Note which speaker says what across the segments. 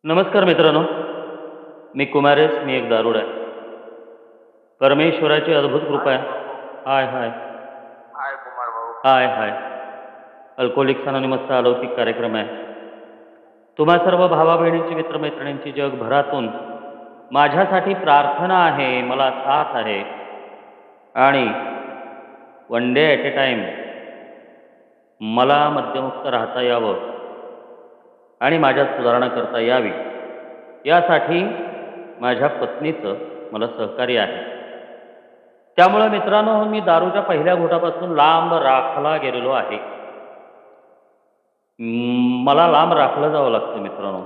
Speaker 1: नमस्कार मित्रांनो, मी कुमारेश. मी एक दारुड आहे. परमेश्वराची अद्भुत कृपा
Speaker 2: हाय
Speaker 1: आहे.
Speaker 2: भाऊ.
Speaker 1: हाय, हाय.
Speaker 2: हाय कुमार भाऊ.
Speaker 1: हाय, हाय. अल्कोहोलिक्स अनोनिमसचा अलौकिक कार्यक्रम आहे. तुम्हा सर्व भावा-बहिणींची, मित्रमैत्रिणींची जगभरातून माझ्यासाठी प्रार्थना आहे, मला साथ आहे आणि one day at a time मला मद्यमुक्त राहता यावं आणि माझ्यात सुधारणा करता यावी, यासाठी माझ्या पत्नीचं मला सहकार्य आहे. त्यामुळे मित्रांनो, मी दारूच्या पहिल्या घोटापासून लांब राखला गेलेलो आहे. मला लांब राखलं जावं लागतं मित्रांनो.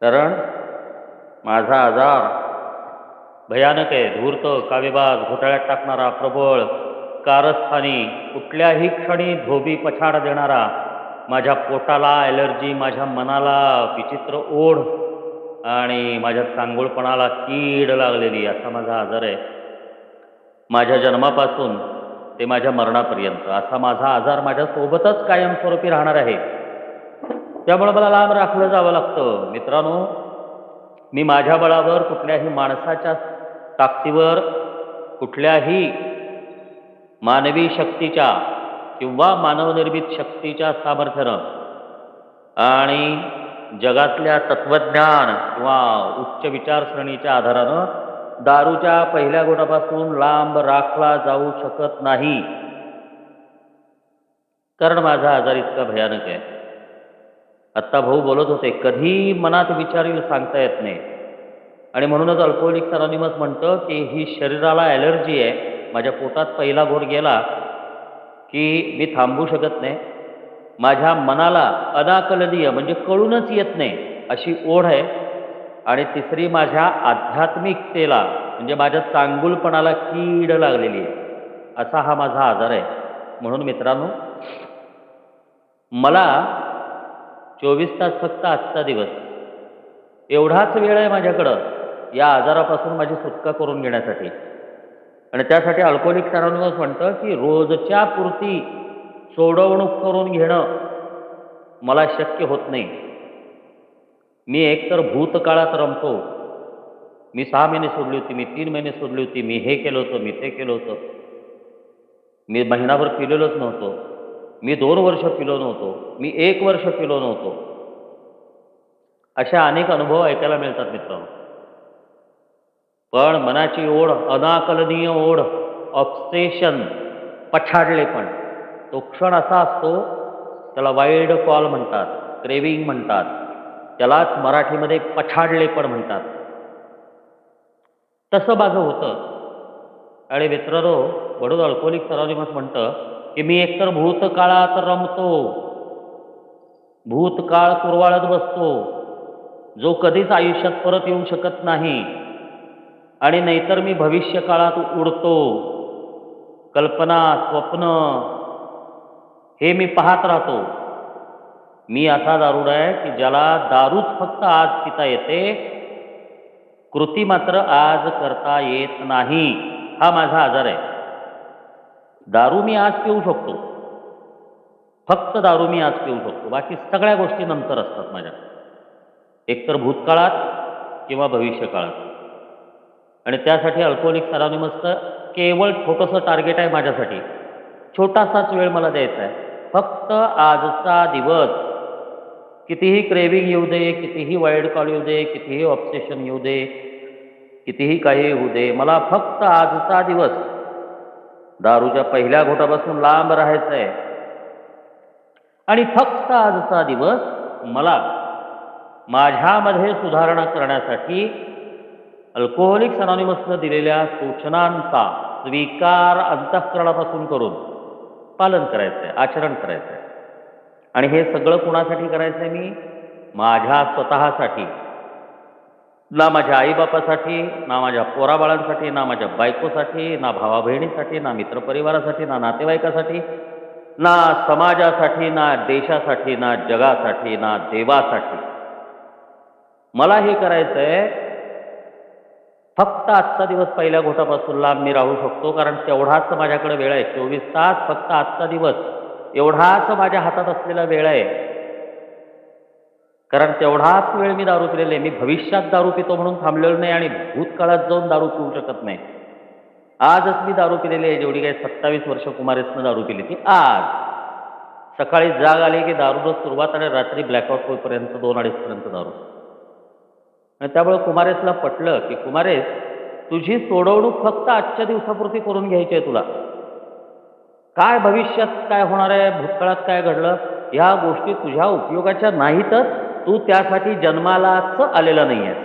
Speaker 1: कारण माझा आजार भयानक आहे. धूर्त, कावेबाज, घोटाळ्यात टाकणारा, प्रबळ, कारस्थानी, कुठल्याही क्षणी धोबी पछाड देणारा, माझ्या पोटाला ॲलर्जी, माझ्या मनाला विचित्र ओढ आणि माझ्या चांगुलपणाला कीड लागलेली, असा माझा आजार आहे. माझ्या जन्मापासून ते माझ्या मरणापर्यंत असा माझा आजार माझ्यासोबतच कायमस्वरूपी राहणार आहे. त्यामुळे मला लांब राखलं जावं लागतं. मित्रांनो, मी माझ्या बळावर, कुठल्याही माणसाच्या ताकदीवर, कुठल्याही मानवी शक्तीच्या किंवा मानवनिर्मित शक्तीच्या सामर्थ्यानं आणि जगातल्या तत्त्वज्ञान किंवा उच्च विचारसरणीच्या आधारानं दारूच्या पहिल्या घोटापासून लांब राखला जाऊ शकत नाही. कारण माझा आजार इतका भयानक आहे. आत्ता भाऊ बोलत होते, कधी मनात विचार येईल सांगता येत नाही. आणि म्हणूनच अल्कोहोलिक्स अनोनिमस म्हणतं की ही शरीराला ॲलर्जी आहे. माझ्या पोटात पहिला घोट गेला की मी थांबू शकत नाही. माझ्या मनाला अनाकलनीय म्हणजे कळूनच येत नाही अशी ओढ आहे. आणि तिसरी माझ्या आध्यात्मिकतेला म्हणजे माझ्या चांगुलपणाला कीड लागलेली आहे. असा हा माझा आजार आहे. म्हणून मित्रांनो, मला 24 तास फक्त आजचा दिवस एवढाच वेळ आहे माझ्याकडं या आजारापासून माझी सुटका करून घेण्यासाठी. आणि त्यासाठी अल्कोहोलिक्स अनोनिमस म्हणतं की रोजच्या पुरती सोडवणूक करून घेणं मला शक्य होत नाही. मी एकतर भूतकाळात रमतो. मी 6 महिने सोडली होती, मी 3 महिने सोडली होती, मी हे केलं होतं, मी ते केलं होतं. मी महिनाभर पिलेलोच नव्हतो. मी 2 वर्ष पिलो नव्हतो. मी 1 वर्ष पिलो नव्हतो. अशा अनेक अनुभव ऐकायला मिळतात मित्रांनो. पण मनाची ओढ, अनाकलनीय ओढ, ऑब्सेशन, पछाडलेपण, तो क्षण असा असतो, त्याला वाईल्ड कॉल म्हणतात, क्रेविंग म्हणतात. त्यालाच मराठीमध्ये पछाडलेपण म्हणतात. तसं माझं होतं. आणि मित्रांनो, म्हणून अल्कोहोलिक्स अनोनिमस म्हणतं की मी एकतर भूतकाळात रमतो, भूतकाळ कुरवाळत बसतो, जो कधीच आयुष्यात परत येऊ शकत नाही. आणि नाहीतर मी भविष्यकाळात उडतो. कल्पना, स्वप्न हे मी पाहत राहतो. मी असा दारुड आहे की ज्याला दारूच फक्त आज पिता येते, कृती मात्र आज करता येत नाही. हा माझा आजार आहे. दारू मी आज पिऊ शकतो, फक्त दारू मी आज पिऊ शकतो. बाकी सगळ्या गोष्टी नंतर असतात माझ्या, एकतर भूतकाळात किंवा भविष्यकाळात. आणि त्यासाठी अल्कोहोलिक्स अनोनिमसचं केवळ छोटंसं टार्गेट आहे माझ्यासाठी. छोटासाच वेळ मला द्यायचा आहे. फक्त आजचा दिवस. कितीही क्रेविंग येऊ दे, कितीही वाईल्ड कॉल येऊ दे, कितीही ऑब्सेशन येऊ दे, कितीही काही होऊ दे, मला फक्त आजचा दिवस दारूच्या पहिल्या घोटापासून लांब राहायचं आहे. आणि फक्त आजचा दिवस मला माझ्यामध्ये सुधारणा करण्यासाठी अल्कोहोलिक्स अनोनिमसनं दिलेल्या सूचनांचा स्वीकार अंतःकरणापासून करून पालन करायचं आहे, आचरण करायचं आहे. आणि हे सगळं कुणासाठी करायचं आहे? मी माझ्या स्वतःसाठी. ना माझ्या आईबापासाठी, ना माझ्या पोराबाळांसाठी, ना माझ्या बायकोसाठी, ना भावा बहिणीसाठी, ना मित्रपरिवारासाठी, ना नातेवाईकासाठी, ना समाजासाठी, ना देशासाठी, ना जगासाठी, ना देवासाठी. मला हे करायचं आहे. फक्त आजचा दिवस पहिल्या घोटापासून लांब मी राहू शकतो, कारण तेवढाच माझ्याकडे वेळ आहे. 24 तास फक्त आजचा दिवस एवढाच माझ्या हातात असलेला वेळ आहे. कारण तेवढाच वेळ मी दारू पिलेले आहे. मी भविष्यात दारू पितो म्हणून थांबलेलो नाही आणि भूतकाळात जाऊन दारू पिऊ शकत नाही. आजच मी दारू पिलेली आहे. जेवढी काही 27 वर्ष कुमारेसनं दारू पिली ती आज. सकाळी जाग आली की दारूनं सुरुवात आणि रात्री ब्लॅकआउट होईपर्यंत 2-2.5 पर्यंत दारू. आणि त्यामुळे कुमारेसला पटलं की कुमारेस तुझी सोडवणूक फक्त आजच्या दिवसापुरती करून घ्यायची आहे तुला. काय भविष्यात काय होणार आहे, भूतकाळात काय घडलं, ह्या गोष्टी तुझ्या उपयोगाच्या नाहीतच. तू त्यासाठी जन्मालाच आलेला नाही आहेस.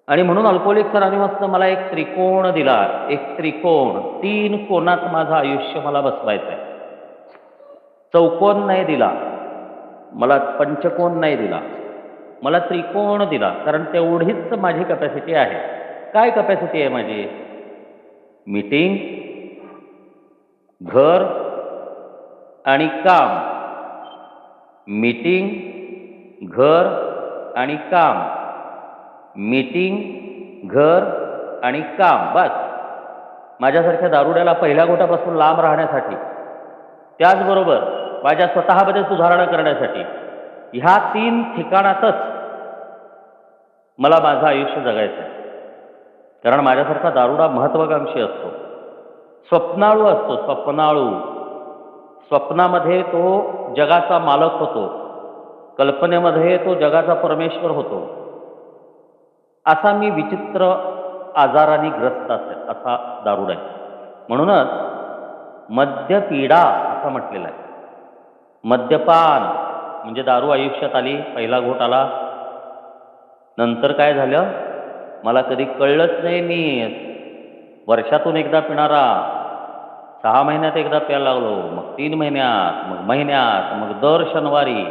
Speaker 1: आणि म्हणून अल्कोहोलिक्स अनॉनिमसनं मला एक त्रिकोण दिला. एक त्रिकोण, 3 कोनात माझं आयुष्य मला बसवायचं आहे. चौकोन नाही दिला, मला पंचकोन नाही दिला, मला त्रिकोण दिला. कारण तेवढीच माझी कॅपॅसिटी आहे. काय कॅपॅसिटी आहे माझी? मीटिंग, घर आणि काम. मीटिंग, घर आणि काम. मीटिंग, घर आणि काम. बस. माझ्यासारख्या दारुड्याला पहिल्या गोटापासून लांब राहण्यासाठी, त्याचबरोबर माझ्या स्वतःमध्ये सुधारणा करण्यासाठी ह्या 3 ठिकाणातच मला माझं आयुष्य जगायचं आहे. कारण माझ्यासारखा दारुडा महत्त्वाकांक्षी असतो, स्वप्नाळू असतो. स्वप्नाळू. स्वप्नामध्ये तो जगाचा मालक होतो, कल्पनेमध्ये तो जगाचा परमेश्वर होतो. असा मी विचित्र आजाराने ग्रस्त असा दारुडा आहे. म्हणूनच मद्यपीडा असं म्हटलेलं आहे. मद्यपान म्हणजे दारू आयुष्यात आली, पहिला घोट आला, नंतर काय झालं मला कधी कळलंच नाही. मी वर्षातून एकदा पिणारा 6 महिन्यात एकदा प्यायला लागलो, मग 3 महिन्यात, मग महिन्यात, मग दर शनिवारी,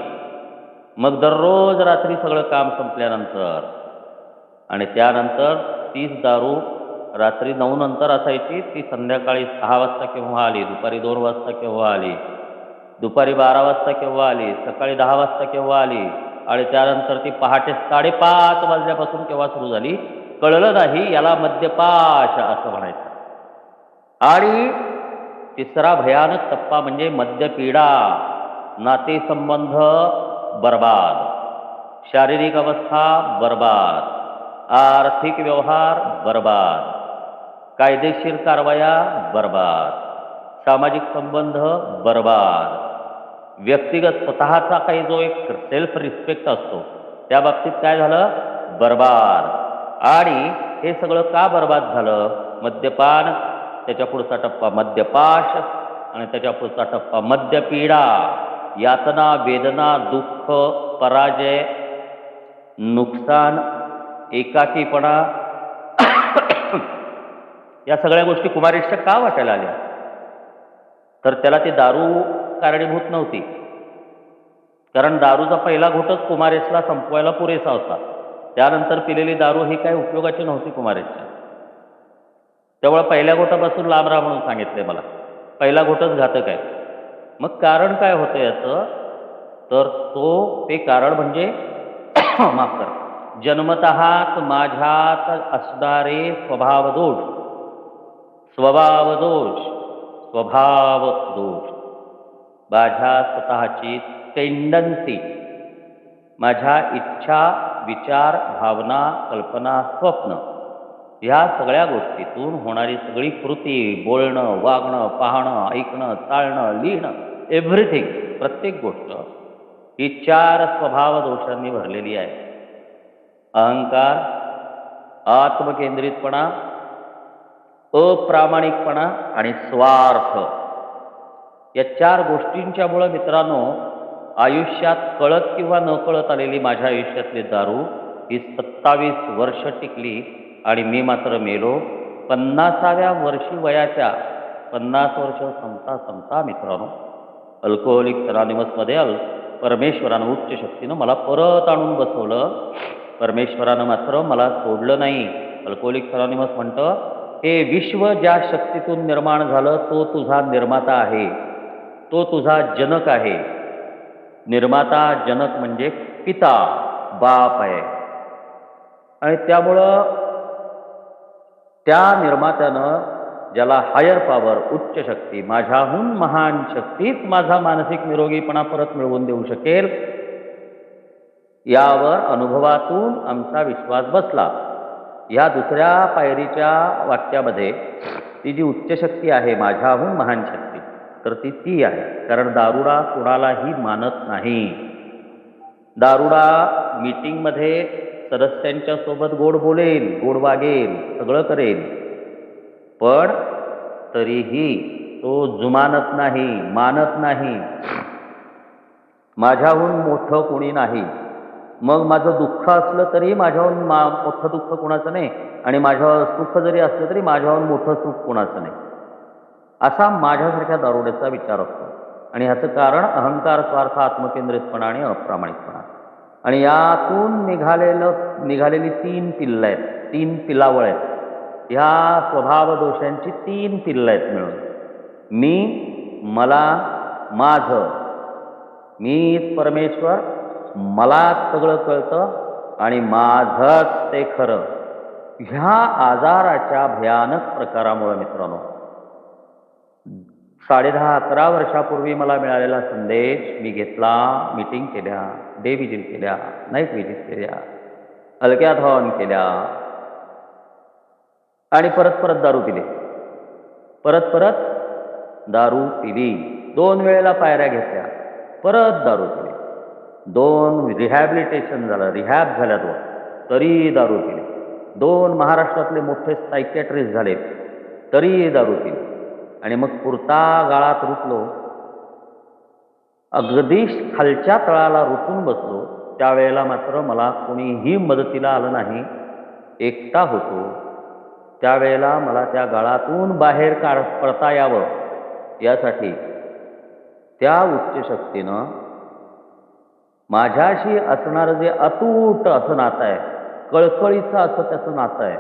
Speaker 1: मग दररोज रात्री सगळं काम संपल्यानंतर. आणि त्यानंतर तीच दारू रात्री 9 नंतर असायची, ती संध्याकाळी 6 वाजता केव्हा आली, दुपारी 2 वाजता केव्हा आली, दुपारी 12 वाजता केव्हा आली, सकाळी 10 वाजता केव्हा आली, आणि त्यानंतर ती पहाटे 5:30 वाजल्यापासून केव्हा सुरू झाली कळलं नाही. याला मद्यपाश असं म्हणायचं. आणि तिसरा भयानक टप्पा म्हणजे मद्यपीडा. नातेसंबंध बर्बाद, शारीरिक अवस्था बर्बाद, आर्थिक व्यवहार बर्बाद, कायदेशीर कारवाया बर्बाद, सामाजिक संबंध बर्बाद, व्यक्तिगत स्वतःचा काही जो एक सेल्फ रिस्पेक्ट असतो त्या बाबतीत काय झालं? बर्बाद. आणि हे सगळं का बर्बाद झालं? मद्यपान, त्याच्या पुढचा टप्पा मद्यपाश, आणि त्याच्या पुढचा टप्पा मद्यपीडा. यातना, वेदना, दुःख, पराजय, नुकसान, एकाकीपणा या सगळ्या गोष्टी कुमारेशच्या का वाटायला आल्या? तर त्याला ती दारू कारणीभूत नव्हती. कारण दारूचा पहिला घोटच कुमारेशला संपवायला पुरेसा होता. त्यानंतर पिलेली दारू ही काही उपयोगाची नव्हती कुमारेशच्या. त्यामुळे पहिल्या घोटापासून लांब राहा म्हणून सांगितले मला. पहिला घोटच घातक आहे. मग कारण काय होतं याचं? तर ते कारण म्हणजे माफ करा, जन्मतःच माझ्यात असणारे स्वभावदोष, स्वभावदोष, माझ्या स्वतःची टेंडन्सी, माझ्या इच्छा, विचार, भावना, कल्पना, स्वप्न, ह्या सगळ्या गोष्टीतून होणारी सगळी कृती, बोलणं, वागणं, पाहणं, ऐकणं, चालणं, लिहिणं, एव्हरीथिंग, प्रत्येक गोष्ट ही 4 स्वभाव दोषांनी भरलेली आहे. अहंकार, आत्मकेंद्रितपणा, अप्रामाणिकपणा आणि स्वार्थ. या 4 गोष्टींच्यामुळं मित्रांनो आयुष्यात कळत किंवा न कळत आलेली माझ्या आयुष्यातली दारू ही 27 वर्ष टिकली आणि मी मात्र मेलो. 50व्या वर्षी वयाच्या 50 वर्ष संपता मित्रांनो अल्कोहोलिक्स अनॉनिमसमध्ये परमेश्वरानं, उच्च शक्तीनं मला परत आणून बसवलं. परमेश्वरानं मात्र मला सोडलं नाही. अल्कोहोलिक्स अनॉनिमस म्हणतं, हे विश्व ज्या शक्तीतून निर्माण झालं तो तुझा निर्माता आहे, तो तुझा जनक आहे. निर्माता, जनक म्हणजे पिता, बाप आहे. आणि त्यामुळं त्या निर्मात्यानं, ज्याला हायर पॉवर, उच्च शक्ती, माझ्याहून महान शक्तीच माझा मानसिक निरोगीपणा परत मिळवून देऊ शकेल, यावर अनुभवातून आमचा विश्वास बसला. ह्या दुसऱ्या पायरीच्या वाक्यामध्ये ती जी उच्च शक्ती आहे, माझ्याहून महान शक्ती, तर ती आहे. कारण दारुडा कोणालाही मानत नाही. दारुडा मीटिंगमध्ये सदस्यांच्या सोबत गोड बोलेल, गोड वागेल, सगळं करेल, पण तरीही तो जुमानत नाही, मानत नाही. माझ्याहून मोठं कोणी नाही. मग माझं दुःख असलं तरी माझ्याहून मोठं दुःख कोणाचं नाही, आणि माझ्यावर सुख जरी असलं तरी माझ्याहून मोठं सुख कोणाचं नाही. असा माझ्यासारख्या दारुड्याचा विचार असतो. आणि ह्याचं कारण अहंकार, स्वार्थ, आत्मकेंद्रितपणा आणि अप्रामाणिकपणा. आणि यातून निघालेली 3 पिल्लं आहेत, 3 पिलावळ आहेत. ह्या स्वभाव दोषांची 3 पिल्लं आहेत मिळून. मी, मला, माझं. मीच परमेश्वर, मलाच सगळं कळतं आणि माझंच ते खरं. ह्या आजाराच्या भयानक प्रकारामुळे मित्रांनो, 10.5-11 वर्षापूर्वी मला मिळालेला संदेश मी घेतला, मीटिंग केल्या, डे विजिट केल्या, नाईट विजिट केल्या, हलक्यात केल्या, आणि परत दारू पिली. परत दारू पिली. 2 वेळेला पायऱ्या घेतल्या, परत दारू पिली. 2 रिहॅबिलिटेशन झालं, रिहॅब झाल्या 2, तरी दारू पिली. 2 महाराष्ट्रातले मोठे सायकॅट्रिस्ट झाले, तरी दारू पिली. आणि मग पुरता गाळात रुतलो, अगदी खालच्या तळाला रुतून बसलो. त्यावेळेला मात्र मला कोणीही मदतीला आलं नाही, एकटा होतो. त्यावेळेला मला त्या गाळातून बाहेर पडता यावं यासाठी त्या उच्च शक्तीनं माझ्याशी असणारं जे अतूट असं नातं आहे, कळकळीचं असं त्याचं नातं आहे,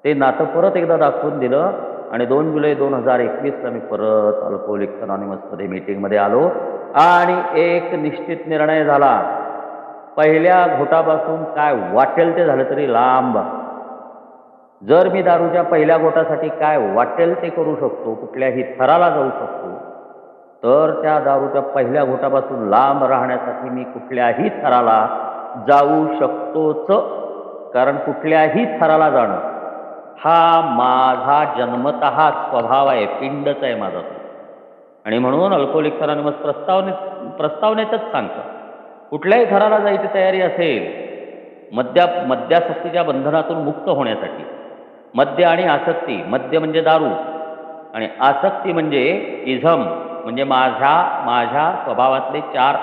Speaker 1: ते नातं परत एकदा दाखवून दिलं. आणि 2 जुलै 2021ला मी परत अल्कोहोलिक्स अनॉनिमसमध्ये मीटिंगमध्ये आलो. आणि एक निश्चित निर्णय झाला, पहिल्या घोटापासून काय वाटेल ते झालं तरी लांब. जर मी दारूच्या पहिल्या घोटासाठी काय वाटेल ते करू शकतो, कुठल्याही थराला जाऊ शकतो, तर त्या दारूच्या पहिल्या घोटापासून लांब राहण्यासाठी मी कुठल्याही थराला जाऊ शकतोच. कारण कुठल्याही थराला जाणं हा माझा जन्मतः स्वभाव आहे, पिंडच आहे माझा तो. आणि म्हणून अल्कोहोलिक्स अनॉनिमस प्रस्तावनेतच सांगतं, कुठल्याही थराला जायची तयारी असेल, मद्यासक्तीच्या बंधनातून मुक्त होण्यासाठी. मद्य आणि आसक्ती, मद्य म्हणजे दारू आणि आसक्ती म्हणजे इझम, म्हणजे माझ्या स्वभावातले 4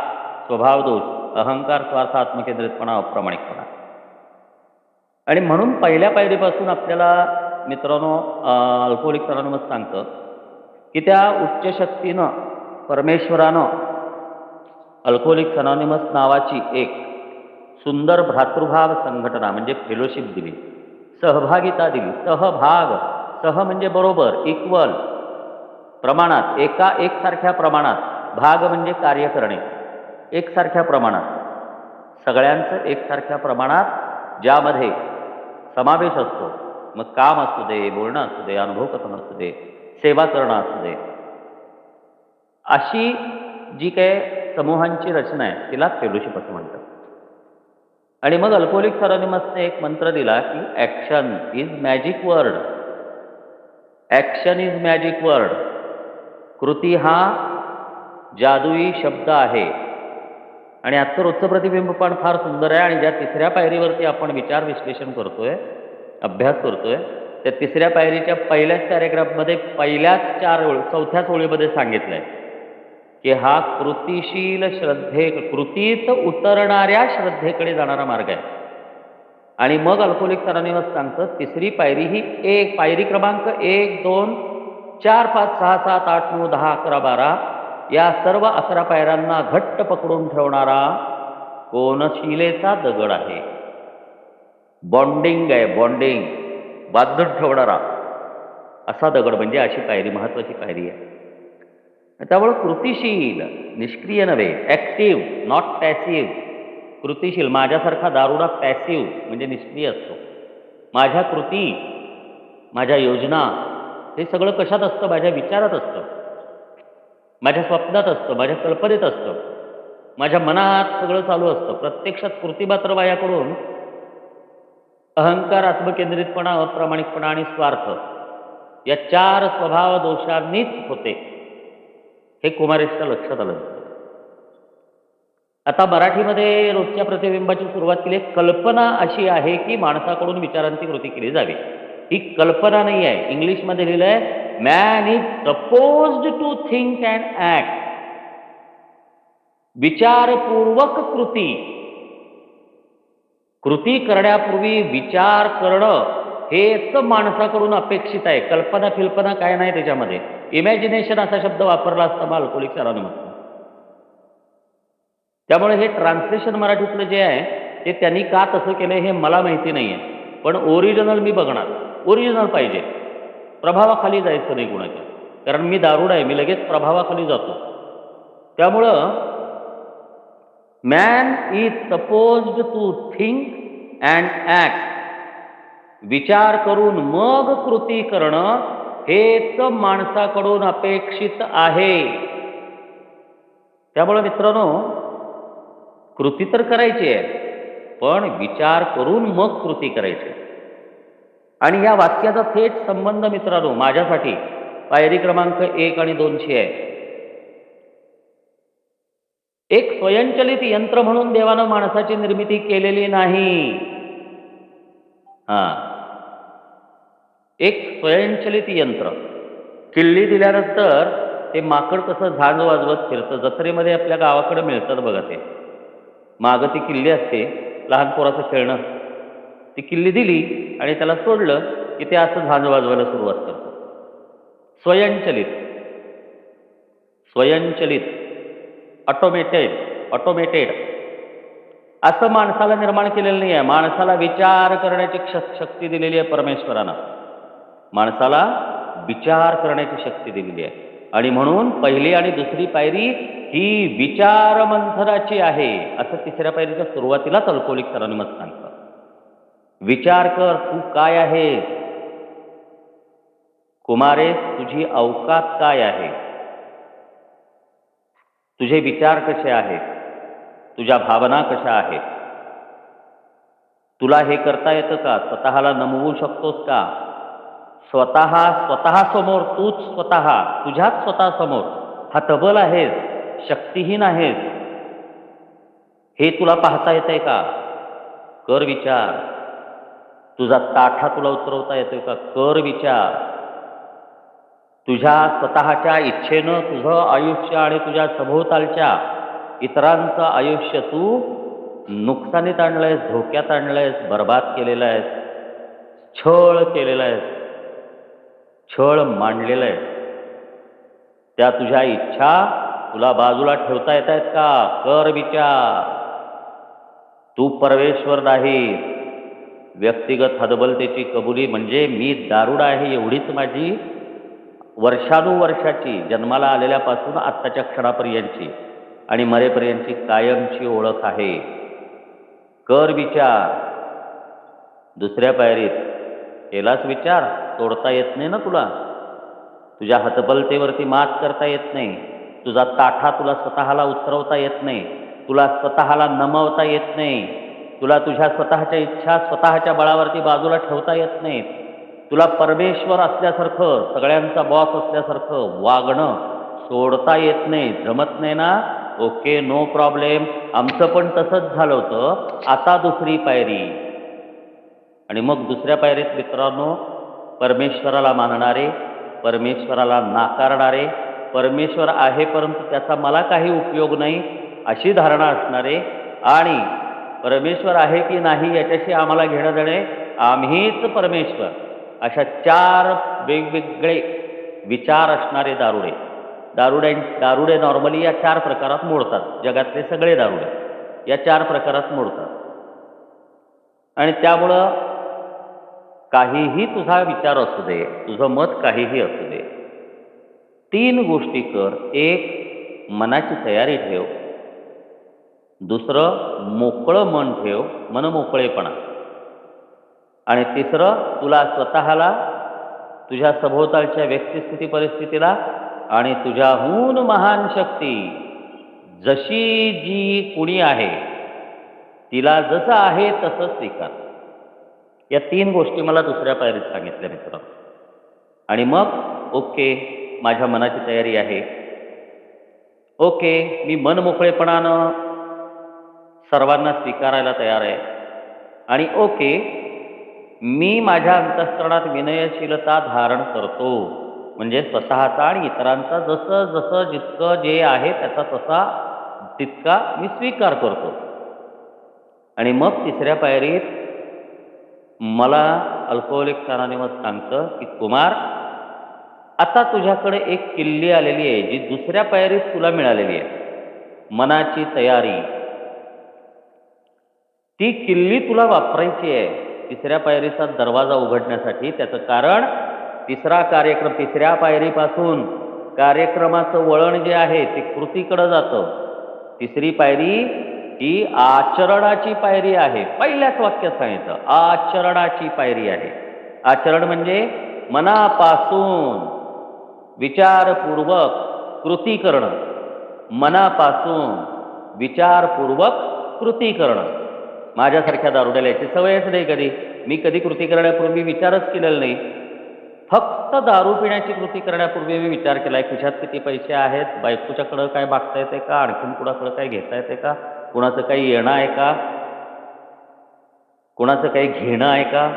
Speaker 1: स्वभाव दोष: अहंकार, स्वार्थ, आत्मकेंद्रितपणा, अप्रामाणिकपणा. आणि म्हणून पहिल्या पायरीपासून आपल्याला मित्रांनो अल्कोहोलिक्स अनॉनिमस सांगतं की त्या उच्च शक्तीनं, परमेश्वरानं अल्कोहोलिक्स अनॉनिमस नावाची एक सुंदर भ्रातृभाव संघटना म्हणजे फेलोशिप दिली, सहभागिता दिली. सह म्हणजे बरोबर, इक्वल, प्रमाणात, एकसारख्या प्रमाणात. भाग म्हणजे कार्य करणे, एकसारख्या प्रमाणात, सगळ्यांचं एकसारख्या प्रमाणात, ज्यामध्ये समावेश असतो. मग काम असू दे, बोलणं असू दे, अनुभव कथन असू दे, सेवा करणं असू दे, अशी जी काही समूहांची रचना आहे तिला फेलोशिप असं म्हणतात. आणि मग अल्कोहोलिक्स अनॉनिमसने एक मंत्र दिला की action is magic word. Action is magic word. कृती हा जादुई शब्द आहे. आणि आजचं रोजचं प्रतिबिंब पण फार सुंदर आहे. आणि ज्या 3ऱ्या पायरीवरती आपण विचार विश्लेषण करतोय, अभ्यास करतोय, त्या 3ऱ्या पायरीच्या पहिल्याच पॅरेग्राफमध्ये पहिल्याच 4-4थ्याच ओळीमध्ये सांगितलंय की हा कृतीशील कृतीत उतरणाऱ्या श्रद्धेकडे जाणारा मार्ग आहे. आणि मग अल्कोहोलिक्स अनॉनिमस सांगतं 3री पायरी ही पायरी क्रमांक 1, 2, 4, 5, 6, 7, 8, 9, 10, 11, 12 या सर्व 11 पायऱ्यांना घट्ट पकडून ठेवणारा कोनशिलेचा दगड आहे. बॉन्डिंग आहे, बॉन्डिंग, बांधून ठेवणारा असा दगड म्हणजे अशी पायरी, महत्वाची पायरी आहे. त्यामुळे कृतीशील, निष्क्रिय नव्हे, ॲक्टिव्ह, नॉट पॅसिव्ह. कृतीशील, माझ्यासारखा दारुडा पॅसिव्ह म्हणजे निष्क्रिय असतो. माझ्या कृती, माझ्या योजना, हे सगळं कशात असतं? माझ्या विचारात असतं, माझ्या स्वप्नात असतं, माझ्या कल्पनेत असतं. माझ्या मनात सगळं चालू असतं. प्रत्यक्षात कृती मात्र माझ्याकडून अहंकार, आत्मकेंद्रितपणा, अप्रामाणिकपणा आणि स्वार्थ या 4 स्वभाव दोषांनीच होते. हे कुमारेशच्या लक्षात आलं. आता मराठीमध्ये रोजच्या प्रतिबिंबाची सुरुवात केली. कल्पना अशी आहे की माणसाकडून विचारांची कृती केली जावी. ही कल्पना नाही आहे. इंग्लिशमध्ये लिहिलं आहे, man is supposed to think and act. विचारपूर्वक कृती करण्यापूर्वी विचार करणं हेच माणसाकडून अपेक्षित आहे. कल्पना फिल्पना काय नाही त्याच्यामध्ये. इमॅजिनेशन असा शब्द वापरला असता मग अल्कोहोलिक्स अनॉनिमस. त्यामुळे हे ट्रान्सलेशन मराठीतलं जे आहे ते त्यांनी का तसं केलं हे मला माहिती नाही आहे. पण ओरिजिनल मी बघणार. ओरिजिनल पाहिजे. प्रभावाखाली जायचं नाही कुणाच्या. कारण मी दारूड आहे. मी लगेच प्रभावाखाली जातो. त्यामुळं man is supposed to think and act. विचार करून मग कृती करणं हेच माणसाकडून अपेक्षित आहे. त्यामुळे मित्रांनो, कृती तर करायची आहे, पण विचार करून मग कृती करायची. आणि या वाक्याचा थेट संबंध मित्रांनो माझ्यासाठी पायरी क्रमांक 1 आणि 2 शी आहे. एक स्वयंचलित यंत्र म्हणून देवानं माणसाची निर्मिती केलेली नाही. एक स्वयंचलित यंत्र. किल्ली दिल्यानंतर ते माकड कसं झांज वाजवत फिरतं. जत्रेमध्ये आपल्या गावाकडे मिळतात बघा ते. मागं ती किल्ली असते, लहान पोराचं खेळणं. ती किल्ली दिली आणि त्याला सोडलं की ते असं झांज वाजवायला सुरुवात करतं. स्वयंचलित ऑटोमेटेड असं माणसाला निर्माण केलेलं नाही आहे. माणसाला विचार करण्याची शक्ती दिलेली आहे परमेश्वरानं. माणसाला विचार करण्याची शक्ती दिलेली आहे. आणि म्हणून पहिली आणि दुसरी पायरी ही विचार मंथनाची आहे, असं तिसऱ्या पायरीच्या सुरुवातीलाच अल्कोहोलिक्स अनॉनिमस सांगतं. विचार कर, तू काय आहेस? कुमारेस, तुझी अवकात काय आहे? तुझे विचार कसे आहेत? तुझ्या भावना कशा आहेत? तुला हे करता येतं का? स्वतःला नमवू शकतोस का? स्वतः समोर तूच तुझ्याच स्वतः समोर हतबल आहेस, शक्तिहीन आहेस, हे तुला पाहता येतंय का? कर विचार. तुझा ताठा तुला उतरवता येतोय का? कर विचार. तुझ्या स्वतःच्या इच्छेनं तुझं आयुष्य आणि तुझ्या सभोवतालच्या इतरांचं आयुष्य तू नुकसानीत आणलंयस, धोक्यात आणलंयस, बर्बाद केलेलं आहेस, छळ केलेला आहेस, छळ मांडलेला आहे. त्या तुझ्या इच्छा तुला बाजूला ठेवता येत आहेत का? कर विचार. तू परमेश्वर नाही. व्यक्तिगत हतबलतेची कबुली म्हणजे मी दारूड आहे एवढीच माझी वर्षानुवर्षाची, जन्माला आलेल्यापासून आत्ताच्या क्षणापर्यंतची आणि मरेपर्यंतची कायमची ओळख आहे. कर विचार. दुसऱ्या पायरीत केलास विचार, तोडता येत नाही ना तुला. तुझ्या हतबलतेवरती मात करता येत नाही. तुझा ताठा तुला स्वतःला उतरवता येत नाही. तुला स्वतःला नमवता येत नाही. तुला तुझ्या स्वतःच्या इच्छा स्वतःच्या बळावरती बाजूला ठेवता येत नाहीत. तुला परमेश्वर असल्यासारखं, सगळ्यांचा बॉस असल्यासारखं वागणं सोडता येत नाही. जमत नाही ना? Okay, no problem. आमचं पण तसंच झालं होतं. आता दुसरी पायरी. आणि मग दुसऱ्या पायरीत मित्रांनो, परमेश्वराला मानणारे, परमेश्वराला नाकारणारे, परमेश्वर आहे परंतु त्याचा मला काही उपयोग नाही अशी धारणा असणारे आणि परमेश्वर आहे की नाही याच्याशी आम्हाला घेणं देणे, आम्हीच परमेश्वर, अशा 4 वेगवेगळे विचार असणारे दारुडे नॉर्मली या 4 प्रकारात मोडतात. जगातले सगळे दारुडे या 4 प्रकारात मोडतात. आणि त्यामुळं काहीही तुझा विचार असू दे, तुझं मत काहीही असू दे, 3 गोष्टी कर. 1, मनाची तयारी ठेव. दुसरं, मोकळं मन ठेव, मनमोकळेपणा. आणि तिसरं, तुला स्वतःला, तुझ्या सभोवतालच्या व्यक्तिस्थिती परिस्थितीला आणि तुझ्याहून महान शक्ती जशी जी कुणी आहे तिला जसं आहे तसं स्वीकार. या 3 गोष्टी मला दुसऱ्या पायरीत सांगितल्या मित्रांनो. आणि मग ओके, माझ्या मनाची तयारी आहे. ओके, मी मनमोकळेपणानं सर्वांना स्वीकारायला तयार आहे. आणि ओके, मी माझ्या अंतःकरणात विनयशीलता धारण करतो. म्हणजे स्वतःचा आणि इतरांचा जसं जसं जितकं जे आहे त्याचा तसा तितका मी स्वीकार करतो. आणि मग तिसऱ्या पायरीत मला अल्कोहोलिक्स अनॉनिमस सांगतं की कुमार, आता तुझ्याकडे एक किल्ली आलेली आहे जी दुसऱ्या पायरीत तुला मिळालेली आहे. मनाची तयारी. ती किल्ली तुला वापरायची आहे तिसऱ्या पायरीचा दरवाजा उघडण्यासाठी. त्याचं कारण तिसरा कार्यक्रम, तिसऱ्या पायरीपासून कार्यक्रमाचं वळण जे आहे ते कृतीकडे जातं. तिसरी पायरी ही आचरणाची पायरी आहे. पहिल्याच वाक्यात सांगितलं, आचरणाची पायरी आहे. आचरण म्हणजे मनापासून विचारपूर्वक कृती करणं. मनापासून विचारपूर्वक कृती करणं. माझ्यासारख्या दारुड्याला याची सवयच नाही कधी. मी कधी कृती करण्यापूर्वी विचारच केलेला नाही. फक्त दारू पिण्याची कृती करण्यापूर्वी मी विचार केला आहे, खिशात किती पैसे आहेत, बायकोच्याकडं काय मागता येते का, आणखीन कुणाकडं काय घेता येते का, कुणाचं काही येणं आहे का, कुणाचं काही घेणं आहे का.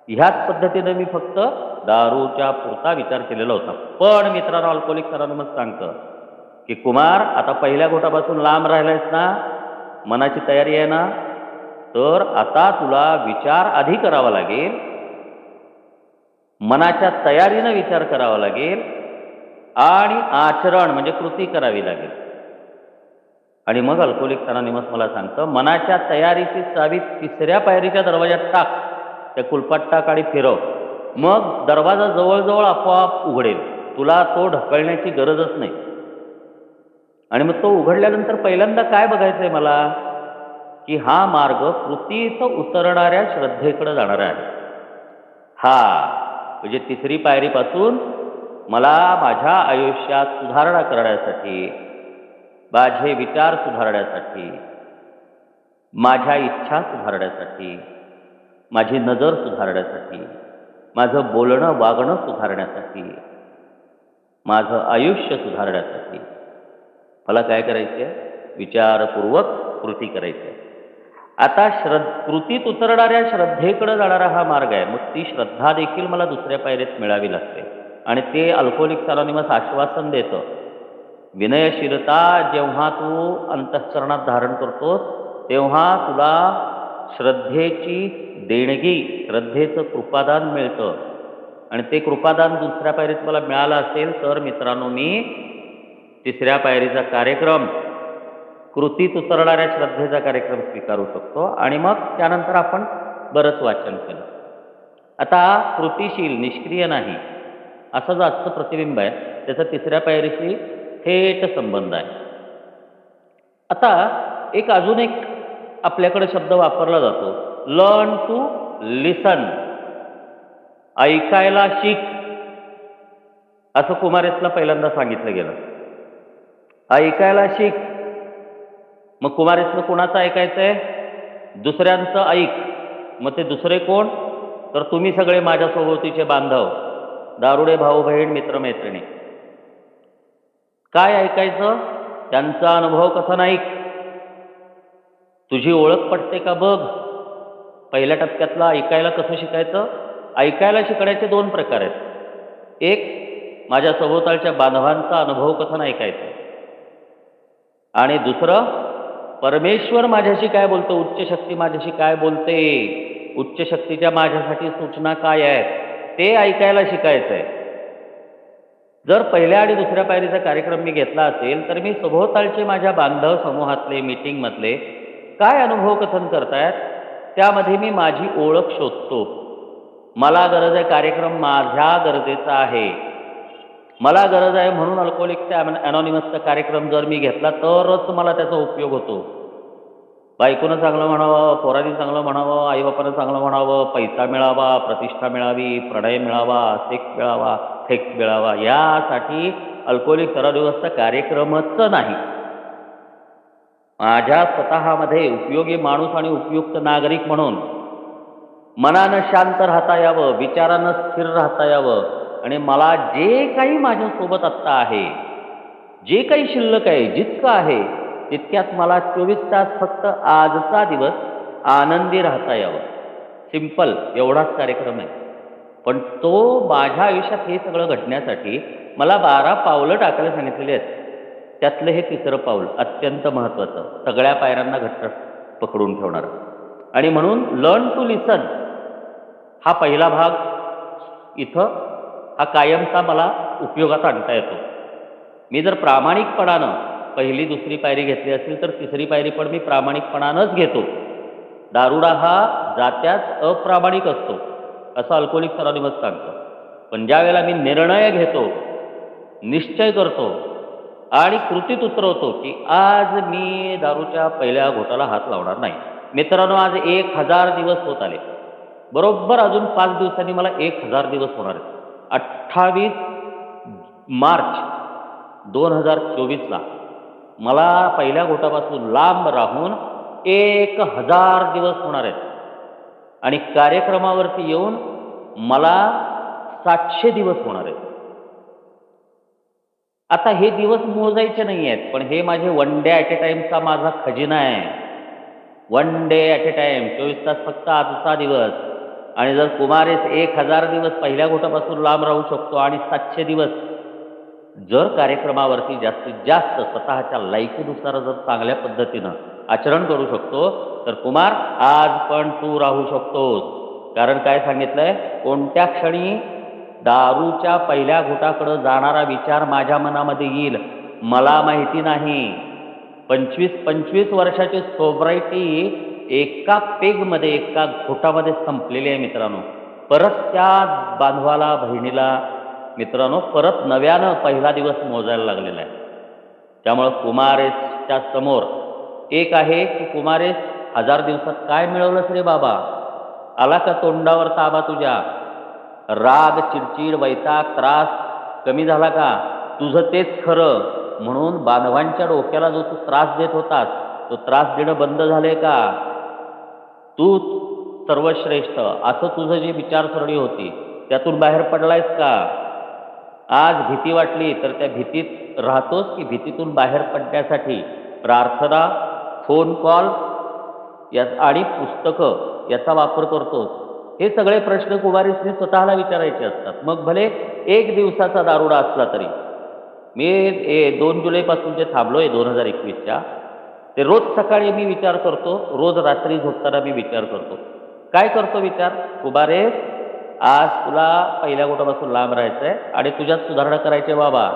Speaker 1: ह्याच पद्धतीनं मी फक्त दारूच्या पुरता विचार केलेला होता. पण मित्रांनो, अल्कोहोलिक्स अनॉनिमस सांगतं की कुमार, आता पहिल्या घोटापासून लांब राहिलायस ना, मनाची तयारी आहे ना, तर आता तुला विचार आधी करावा लागेल. मनाच्या तयारीनं विचार करावा लागेल आणि आचरण म्हणजे कृती करावी लागेल. आणि मग अल्कोहोलिक्स अनॉनिमस मला सांगतं, मनाच्या तयारीची चावी तिसऱ्या पायरीच्या दरवाज्यात टाक, त्या कुलपात टाक आणि फिरव. मग दरवाजा जवळजवळ आपोआप उघडेल. तुला तो ढकलण्याची गरजच नाही. आणि मग तो उघडल्यानंतर पहिल्यांदा काय बघायचं आहे मला, की हा मार्ग कृतीत उतरणाऱ्या श्रद्धेकडे जाणारा आहे. म्हणजे तिसरी पायरीपासून मला माझ्या आयुष्यात सुधारणा करण्यासाठी, माझे विचार सुधारण्यासाठी, माझ्या इच्छा सुधारण्यासाठी, माझी नजर सुधारण्यासाठी, माझं बोलणं वागणं सुधारण्यासाठी, माझं आयुष्य सुधारण्यासाठी मला काय करायचं आहे, विचारपूर्वक कृती करायची आहे. आता कृतीत उतरणाऱ्या श्रद्धेकडे जाणारा हा मार्ग आहे. मग ती श्रद्धा देखील मला दुसऱ्या पायरीत मिळावी लागते. आणि ते अल्कोहोलिक्स अनॉनिमस आश्वासन देतं. विनयशीलता जेव्हा तू अंतःकरणात धारण करतोस तेव्हा तुला श्रद्धेची देणगी, श्रद्धेचं कृपादान मिळतं. आणि ते कृपादान दुसऱ्या पायरीत मला मिळालं असेल तर मित्रांनो, मी तिसऱ्या पायरीचा कार्यक्रम, कृतीत उतरणाऱ्या श्रद्धेचा कार्यक्रम स्वीकारू शकतो. आणि मग त्यानंतर आपण बरंच वाचन केलं. आता कृतीशील, निष्क्रिय नाही असं जो आजचं प्रतिबिंब आहे त्याचा तिसऱ्या पायरीशी थेट संबंध आहे. आता अजून एक आपल्याकडे शब्द वापरला जातो, लर्न टू लिसन. ऐकायला शिक, असं कुमारेसला पहिल्यांदा सांगितलं गेलं. ऐकायला शिक. मग कुमारेसनं कोणाचं ऐकायचं आहे? दुसऱ्यांचं ऐक. मग ते दुसरे कोण? तर तुम्ही सगळे माझ्या सोबतीचे बांधव, दारुडे भाऊ बहीण मित्रमैत्रिणी. काय ऐकायचं? त्यांचा अनुभव कसा ऐक. तुझी ओळख पटते का बघ. पहिल्या टप्प्यातला ऐकायला कसं शिकायचं? ऐकायला शिकण्याचे 2 प्रकार आहेत. एक, माझ्या सभोवतालच्या बांधवांचा अनुभव कसा ऐकायचा. आणि दुसरं, परमेश्वर माझ्याशी काय बोलतो, उच्च शक्ती माझ्याशी काय बोलते, उच्च शक्तीच्या माझ्यासाठी सूचना काय आहेत, ते ऐकायला शिकायचं आहे. जर पहिल्या आणि दुसऱ्या पायरीचा कार्यक्रम मी घेतला असेल तर मी सभोवतालचे माझ्या बांधव समूहातले, मीटिंगमधले काय अनुभव कथन करतायत त्यामध्ये मी माझी ओळख शोधतो. मला गरज आहे, कार्यक्रम माझ्या गरजेचा आहे, मला गरज आहे म्हणून अल्कोहोलिक्स अनॉनिमसचा कार्यक्रम जर मी घेतला तरच मला त्याचा उपयोग होतो. बायकोनं चांगलं म्हणावं, पोरांनी चांगलं म्हणावं, आईबापानं चांगलं म्हणावं, पैसा मिळावा, प्रतिष्ठा मिळावी, प्रणय मिळावा, सेक्स मिळावा, फेक्स मिळावा, यासाठी अल्कोहोलिक्स अनॉनिमसचा कार्यक्रमच नाही. माझ्या स्वतःमध्ये उपयोगी माणूस आणि उपयुक्त नागरिक म्हणून मनानं शांत राहता यावं, विचारानं स्थिर राहता यावं आणि मला जे काही माझ्यासोबत आत्ता आहे, जे काही शिल्लक आहे, जितकं आहे, तितक्यात मला 24 तास फक्त आजचा दिवस आनंदी राहता यावं. सिंपल एवढाच कार्यक्रम आहे. पण तो माझ्या आयुष्यात हे सगळं घडण्यासाठी मला 12 पावलं टाकायला सांगितलेली आहेत. त्यातलं हे तिसरं पाऊल अत्यंत महत्त्वाचं, सगळ्या पायऱ्यांना घट्ट पकडून ठेवणारं. आणि म्हणून लर्न टू लिसन हा पहिला भाग इथं हा कायमचा मला उपयोगात आणता येतो. मी जर प्रामाणिकपणानं पहिली दुसरी पायरी घेतली असेल तर तिसरी पायरी पण मी प्रामाणिकपणानंच घेतो. दारुडा हा जात्याच अप्रामाणिक असतो असं अल्कोहोलिक अनॉनिमस सांगतं. पण ज्या वेळेला मी निर्णय घेतो, निश्चय करतो आणि कृतीत उतरवतो की आज मी दारूच्या पहिल्या घोटाला हात लावणार नाही. मित्रांनो, आज 1000 दिवस होत आले. बरोबर अजून 5 दिवसांनी मला 1000 दिवस होणार आहेत. 28 मार्च 2024ला मला पहिल्या घोटापासून लांब राहून 1000 दिवस होणार आहेत. आणि कार्यक्रमावरती येऊन मला 700 दिवस होणार आहेत. आता हे दिवस मोजायचे नाही आहेत, पण हे माझे वन डे ॲट ए टाईमचा माझा खजिना आहे. One day at a time, 24 तास फक्त आजचा दिवस. आणि जर कुमारेस 1000 दिवस पहिल्या घोटापासून लांब राहू शकतो आणि 700 दिवस जर कार्यक्रमावरती जास्तीत जास्त स्वतःच्या लायकीनुसार जर चांगल्या पद्धतीनं आचरण करू शकतो, तर कुमार आज पण तू राहू शकतोस. कारण काय सांगितलंय, कोणत्या क्षणी दारूच्या पहिल्या घोटाकडं जाणारा विचार माझ्या मनामध्ये येईल मला माहिती नाही. 25 वर्षाची सोब्रायटी एका पेगमध्ये, एका घोटामध्ये संपलेली आहे मित्रांनो. परत त्या बांधवाला, बहिणीला मित्रांनो परत नव्यानं पहिला दिवस मोजायला लागलेला आहे. त्यामुळं कुमारेसच्या समोर एक आहे की कुमारेस 1000 दिवसात काय मिळवलंस रे बाबा? आला का तोंडावर ताबा तुझ्या? राग, चिडचिड, वैताग, त्रास कमी झाला का? तुझं तेच खरं म्हणून बांधवांच्या डोक्याला जो तू त्रास देत होतास, तो त्रास देणं बंद झाले का? तूच सर्वश्रेष्ठ असं तुझं जी विचारसरणी होती त्यातून बाहेर पडलायस का? आज भीती वाटली तर त्या भीतीत राहतोस की भीतीतून बाहेर पडण्यासाठी प्रार्थना, फोन कॉल आणि पुस्तकं याचा वापर करतोस? हे सगळे प्रश्न कुमारीसने स्वतःला विचारायचे असतात. मग भले 1 दिवसाचा दारुडा असला तरी. मी 2 जुलैपासून जे थांबलोय 2021च्या, ते रोज सकाळी मी विचार करतो, रोज रात्री झोपताना मी विचार करतो. काय करतो विचार? कुमारेस, आज तुला पहिल्या घोटापासून लांब राहायचं आहे आणि तुझ्यात सुधारणा करायची आहे बाबा.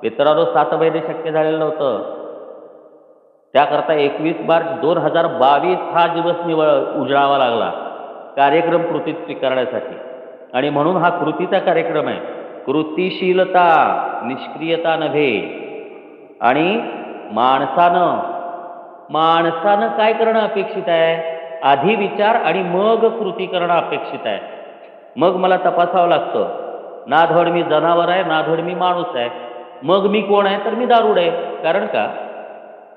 Speaker 1: मित्रांनो, 7 महिने शक्य झालेलं नव्हतं. त्याकरता 21 मार्च 2022 हा दिवस उजळावा लागला कार्यक्रम कृतीत स्वीकारण्यासाठी. आणि म्हणून हा कृतीचा कार्यक्रम आहे. कृतिशीलता, निष्क्रियता नव्हे. आणि माणसानं काय करणं अपेक्षित आहे? आधी विचार आणि मग कृती करणं अपेक्षित आहे. मग मला तपासावं लागतं, ना धड मी जनावर आहे, ना धड मी माणूस आहे. मग मी कोण आहे? तर मी दारुड आहे. कारण का?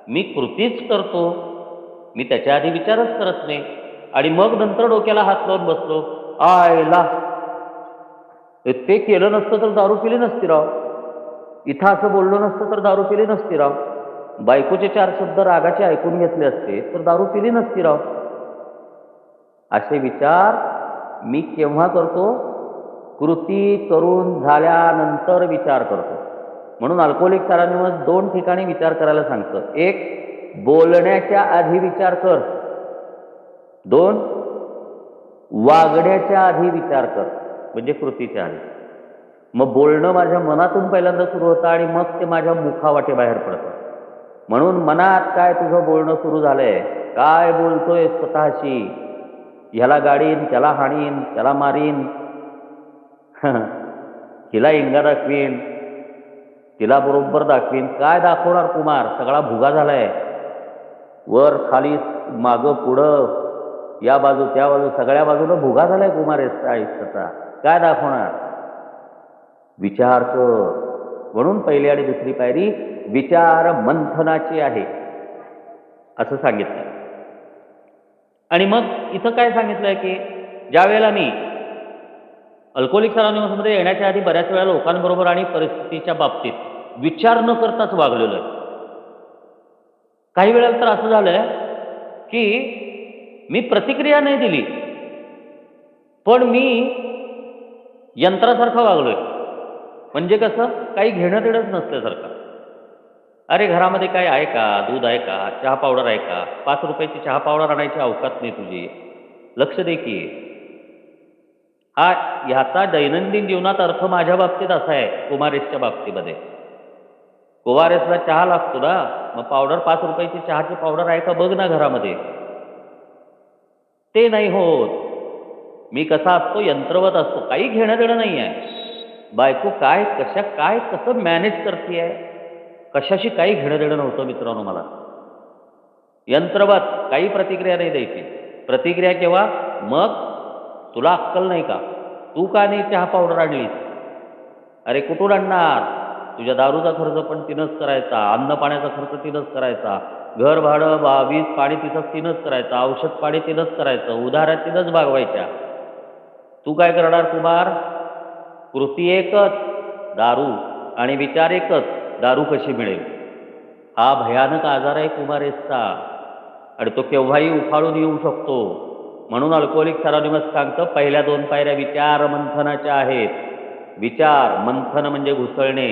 Speaker 1: मी कृतीच करतो, मी त्याच्या आधी विचारच करत नाही. आणि मग नंतर डोक्याला हात लावून बसलो, आयला ते केलं नसतं तर दारू पिली नसती राव, इथं असं बोललो नसतं तर दारू पिली नसती राव, बायकोचे 4 शब्द रागाचे ऐकून घेतले असते तर दारू पिली नसती राव. असे विचार मी केव्हा करतो? कृती करून झाल्यानंतर विचार करतो. म्हणून अल्कोहोलिक अनॉनिमस 2 ठिकाणी विचार करायला सांगतं. 1, बोलण्याच्या आधी विचार कर. 2, वागण्याच्या आधी विचार कर, म्हणजे कृतीच्या आधी. मग बोलणं माझ्या मनातून पहिल्यांदा सुरू होतं आणि मग ते माझ्या मुखावाटे बाहेर पडतं. म्हणून मनात काय तुझं बोलणं सुरू झालंय? काय बोलतोय स्वतःशी? ह्याला गाडीन, त्याला हाणीन, त्याला मारीन, हिला इंगा दाखवीन, तिला बरोबर दाखवीन. काय दाखवणार कुमार? सगळा भुगा झालाय. वर खाली, मागं पुढं, या बाजू त्या बाजू, सगळ्या बाजूला भुगा झालाय कुमारेसचा आयुष्याचा. काय दाखवणार? विचार कर. म्हणून पहिली आणि दुसरी पायरी विचार मंथनाची आहे. असं सांगितलं. आणि मग इथं काय सांगितलंय की ज्या वेळेला मी अल्कोहोलिक्स अनॉनिमसमध्ये येण्याच्या आधी बऱ्याच वेळा लोकांबरोबर आणि परिस्थितीच्या बाबतीत विचार न करताच वागलेलो आहे. काही वेळेला तर असं झालंय की मी प्रतिक्रिया नाही दिली, पण मी यंत्रासारखं वागलोय. म्हणजे कसं, काही घेणं देणंच नसल्यासारखं. अरे घरामध्ये काय आहे का, दूध आहे का, चहा पावडर आहे का, 5 रुपयाची चहा पावडर आणायची अवकात नाही तुझी, लक्ष दे की. ह्याचा दैनंदिन जीवनात अर्थ माझ्या बाबतीत असा आहे, कुमारेसच्या बाबतीमध्ये. कुमारेसला चहा लागतो ना, मग पावडर 5 रुपयाची चहाची पावडर आहे का बघ ना घरामध्ये. ते नाही होत. मी कसा असतो, यंत्रवत असतो, काही घेणं देणं नाही आहे. बायको काय काय कसं मॅनेज करते, कशाशी काही घेणं देणं नव्हतं मित्रांनो मला. यंत्रवत काही प्रतिक्रिया नाही द्यायची. प्रतिक्रिया केव्हा, मग तुला अक्कल नाही का, तू का नाही चहा पावडर आणलीस? अरे कुठून आणणार? तुझ्या दारूचा खर्च पण तिनंच करायचा, अन्न पाण्याचा खर्च तिनंच करायचा, घर भाडं वीज पाणी तिनंच करायचं, औषध पाणी तिनंच करायचं, उधाऱ्या तिनंच भागवायच्या. तू काय करणार कुमार? कृती एकच दारू आणि विचार एकच, दारू कशी मिळेल. हा भयानक आजार आहे कुमारेसचा आणि तो केव्हाही उफाळून येऊ शकतो. म्हणून अल्कोहोलिक्स अनॉनिमस सांगतं, पहिल्या 2 पायऱ्या विचार मंथनाच्या आहेत. विचार मंथन म्हणजे घुसळणे.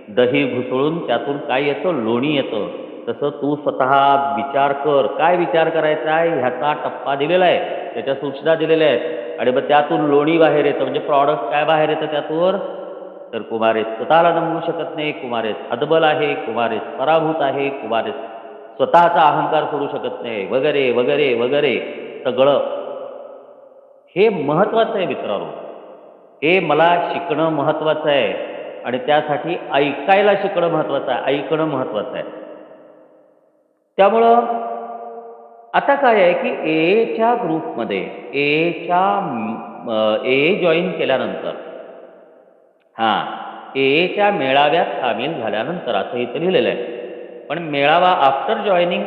Speaker 1: दही घुसळून त्यातून काय येतं, लोणी येतं. तसं तू स्वतः विचार कर, काय विचार करायचा आहे ह्याचा टप्पा दिलेला आहे, त्याच्या सूचना दिलेल्या आहेत. आणि मग त्यातून लोणी बाहेर येतं, म्हणजे प्रॉडक्ट काय बाहेर येतं त्यातून, तर कुमारेस स्वतःला नमवू शकत नाही, कुमारेस हतबल आहे, कुमारेस पराभूत आहे, कुमारेस स्वतःचा अहंकार सोडू शकत नाही, वगैरे वगैरे वगैरे सगळं. हे महत्त्वाचं आहे मित्रांनो. हे मला शिकणं महत्त्वाचं आहे आणि त्यासाठी ऐकायला शिकणं महत्त्वाचं आहे, ऐकणं महत्त्वाचं आहे. त्यामुळं आता काय आहे की एच्या ग्रुपमध्ये ए जॉईन केल्यानंतर एच्या मेळाव्यात सामील झाल्यानंतर असं इथं लिहिलेलं आहे. पण मेळावा आफ्टर जॉईनिंग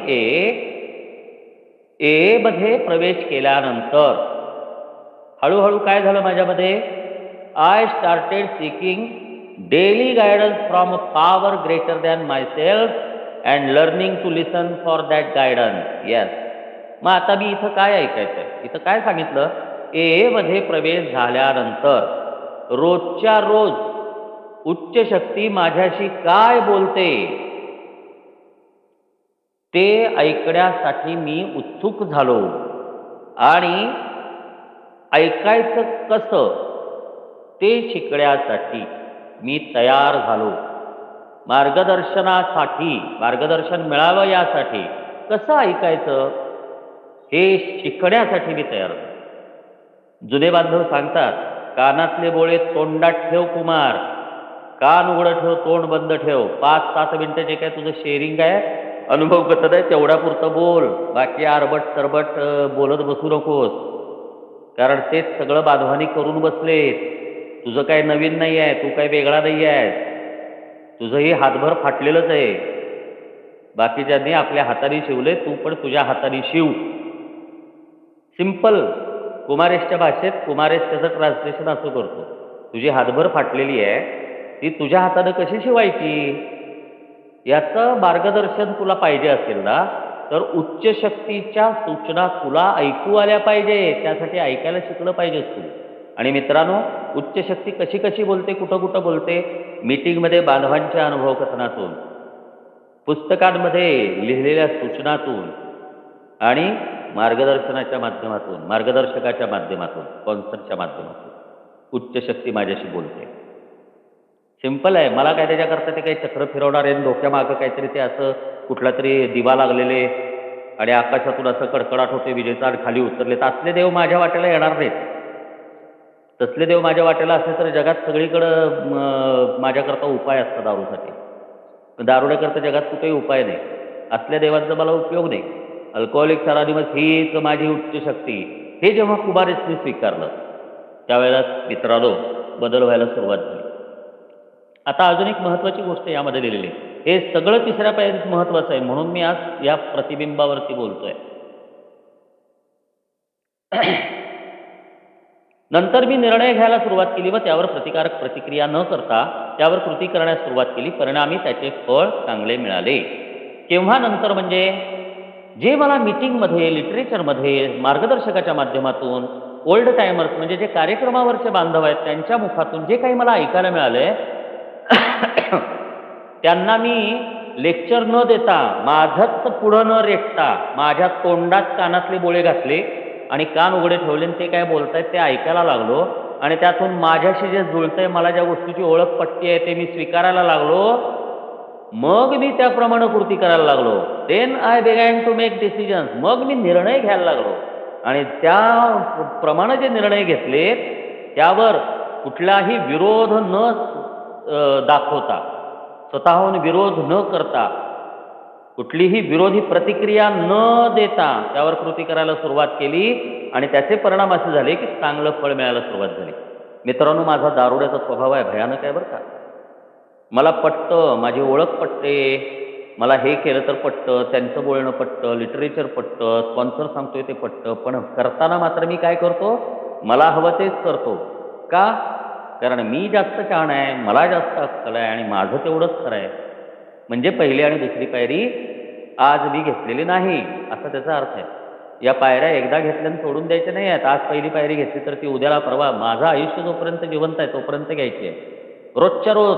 Speaker 1: ए मध्ये प्रवेश केल्यानंतर हळूहळू काय झालं माझ्यामध्ये, I started seeking daily guidance from a power greater than my self and learning to listen for that guidance. Yes. मग आता मी इथं काय ऐकायचं आहे, इथं काय सांगितलं, मध्ये प्रवेश झाल्यानंतर रोजच्या रोज उच्च शक्ती माझ्याशी काय बोलते ते ऐकण्यासाठी मी उत्सुक झालो आणि ऐकायचं कसं ते शिकण्यासाठी मी तयार झालो. मार्गदर्शन मिळावं यासाठी कसं ऐकायचं हे शिकण्यासाठी मी तयार झालो. जुने बांधव सांगतात, कानातले बोळे तोंडात ठेव कुमार, कान उघडं ठेव, तोंड बंद ठेव. 5-7 मिनिटं जे काय तुझं शेअरिंग आहे, अनुभव कसं आहे तेवढ्या पुरतं बोल, बाकी आरबट सरबट बोलत बसू नकोस. कारण तेच सगळं बांधवानी करून बसले. तुझं काय नवीन नाही आहे, तू काय वेगळा नाही आहे, तुझंही हातभर फाटलेलंच आहे. बाकीच्यांनी आपल्या हाताने शिवले, तू पण तुझ्या हाताने शिव. सिंपल. कुमारेसच्या भाषेत कुमारेस त्याचं ट्रान्सलेशन असं करतो, तुझी हातभर फाटलेली आहे, ती तुझ्या हातानं कशी शिवायची, याचं मार्गदर्शन तुला पाहिजे असेल ना, तर उच्च शक्तीच्या सूचना तुला ऐकू आल्या पाहिजे. त्यासाठी ऐकायला शिकलं पाहिजेस तू. आणि मित्रांनो, उच्च शक्ती कशी कशी बोलते, कुठं कुठं बोलते, मीटिंगमध्ये बांधवांच्या अनुभव कथनातून, पुस्तकांमध्ये लिहिलेल्या सूचनातून आणि मार्गदर्शनाच्या माध्यमातून, मार्गदर्शकाच्या माध्यमातून, स्पॉन्सरच्या माध्यमातून उच्च शक्ती माझ्याशी बोलते. सिंपल आहे. मला काय त्याच्याकरता ते काही चक्र फिरवणार आहे, डोक्यामागं काहीतरी ते असं कुठला तरी दिवा लागलेले आणि आकाशातून असं कडकडाट होते, विजेचा खाली उतरले, तर असले देव माझ्या वाटेला येणार नाहीत. तसले देव माझ्या वाटेला असले तर जगात सगळीकडं माझ्याकरता उपाय असतात दारूसाठी. दारुड्याकरता जगात कुठेही उपाय नाही. असल्या देवांचा मला उपयोग नाही. अल्कोहोलिक्स अनॉनिमस हीच माझी उच्च शक्ती, हे जेव्हा कुमारेसने स्वीकारलं त्यावेळेला मित्रांनो बदल व्हायला सुरुवात झाली. आता अजून एक महत्त्वाची गोष्ट यामध्ये लिहिलेली आहे. हे सगळं तिसऱ्या पायरीत महत्त्वाचं आहे, म्हणून मी आज या प्रतिबिंबावरती बोलतोय. नंतर मी निर्णय घ्यायला सुरुवात केली व त्यावर प्रतिकारक प्रतिक्रिया न करता त्यावर कृती करण्यास सुरुवात केली. परिणामी त्याचे फळ चांगले मिळाले. केव्हा नंतर म्हणजे जे मला मीटिंगमध्ये, लिटरेचरमध्ये, मार्गदर्शकाच्या माध्यमातून, ओल्ड टायमर्स म्हणजे जे कार्यक्रमावरचे बांधव आहेत त्यांच्या मुखातून जे काही मला ऐकायला मिळाले त्यांना मी लेक्चर न देता, माझंच पुढं न रेटता, माझ्या तोंडात कानातले बोळे घातले आणि कान उघडे ठेवले आणि ते काय बोलतायत ते ऐकायला लागलो आणि त्यातून माझ्याशी जे जुळतंय, मला ज्या गोष्टीची ओळख पटती आहे ते मी स्वीकारायला लागलो. मग मी त्याप्रमाणे कृती करायला लागलो. Then I began to make decisions. मग मी निर्णय घ्यायला लागलो आणि त्याप्रमाणे जे निर्णय घेतले त्यावर कुठलाही विरोध न दाखवता, स्वतःहून विरोध न करता, कुठलीही विरोधी प्रतिक्रिया न देता त्यावर कृती करायला सुरुवात केली आणि त्याचे परिणाम असे झाले की चांगलं फळ मिळायला सुरुवात झाली. मित्रांनो, माझा दारुड्याचा स्वभाव आहे, भयानक आहे बरं का. मला पटतं, माझी ओळख पटते, मला हे केलं तर पटतं, त्यांचं बोलणं पटतं, लिटरेचर पटतं, स्पॉन्सर सांगतोय ते पटतं, पण करताना मात्र मी काय करतो, मला हवं तेच करतो. का? कारण मी जास्त छान आहे, मला जास्त अक्कल आहे आणि माझं तेवढंच खरं आहे. म्हणजे पहिली आणि दुसरी पायरी आज मी घेतलेली नाही असा त्याचा अर्थ आहे. या पायऱ्या एकदा घेतल्यानं सोडून द्यायच्या नाही आहेत. आज पहिली पायरी घेतली तर ती उद्याला परवा, माझं आयुष्य जोपर्यंत जिवंत आहे तोपर्यंत घ्यायची आहे, रोजच्या रोज.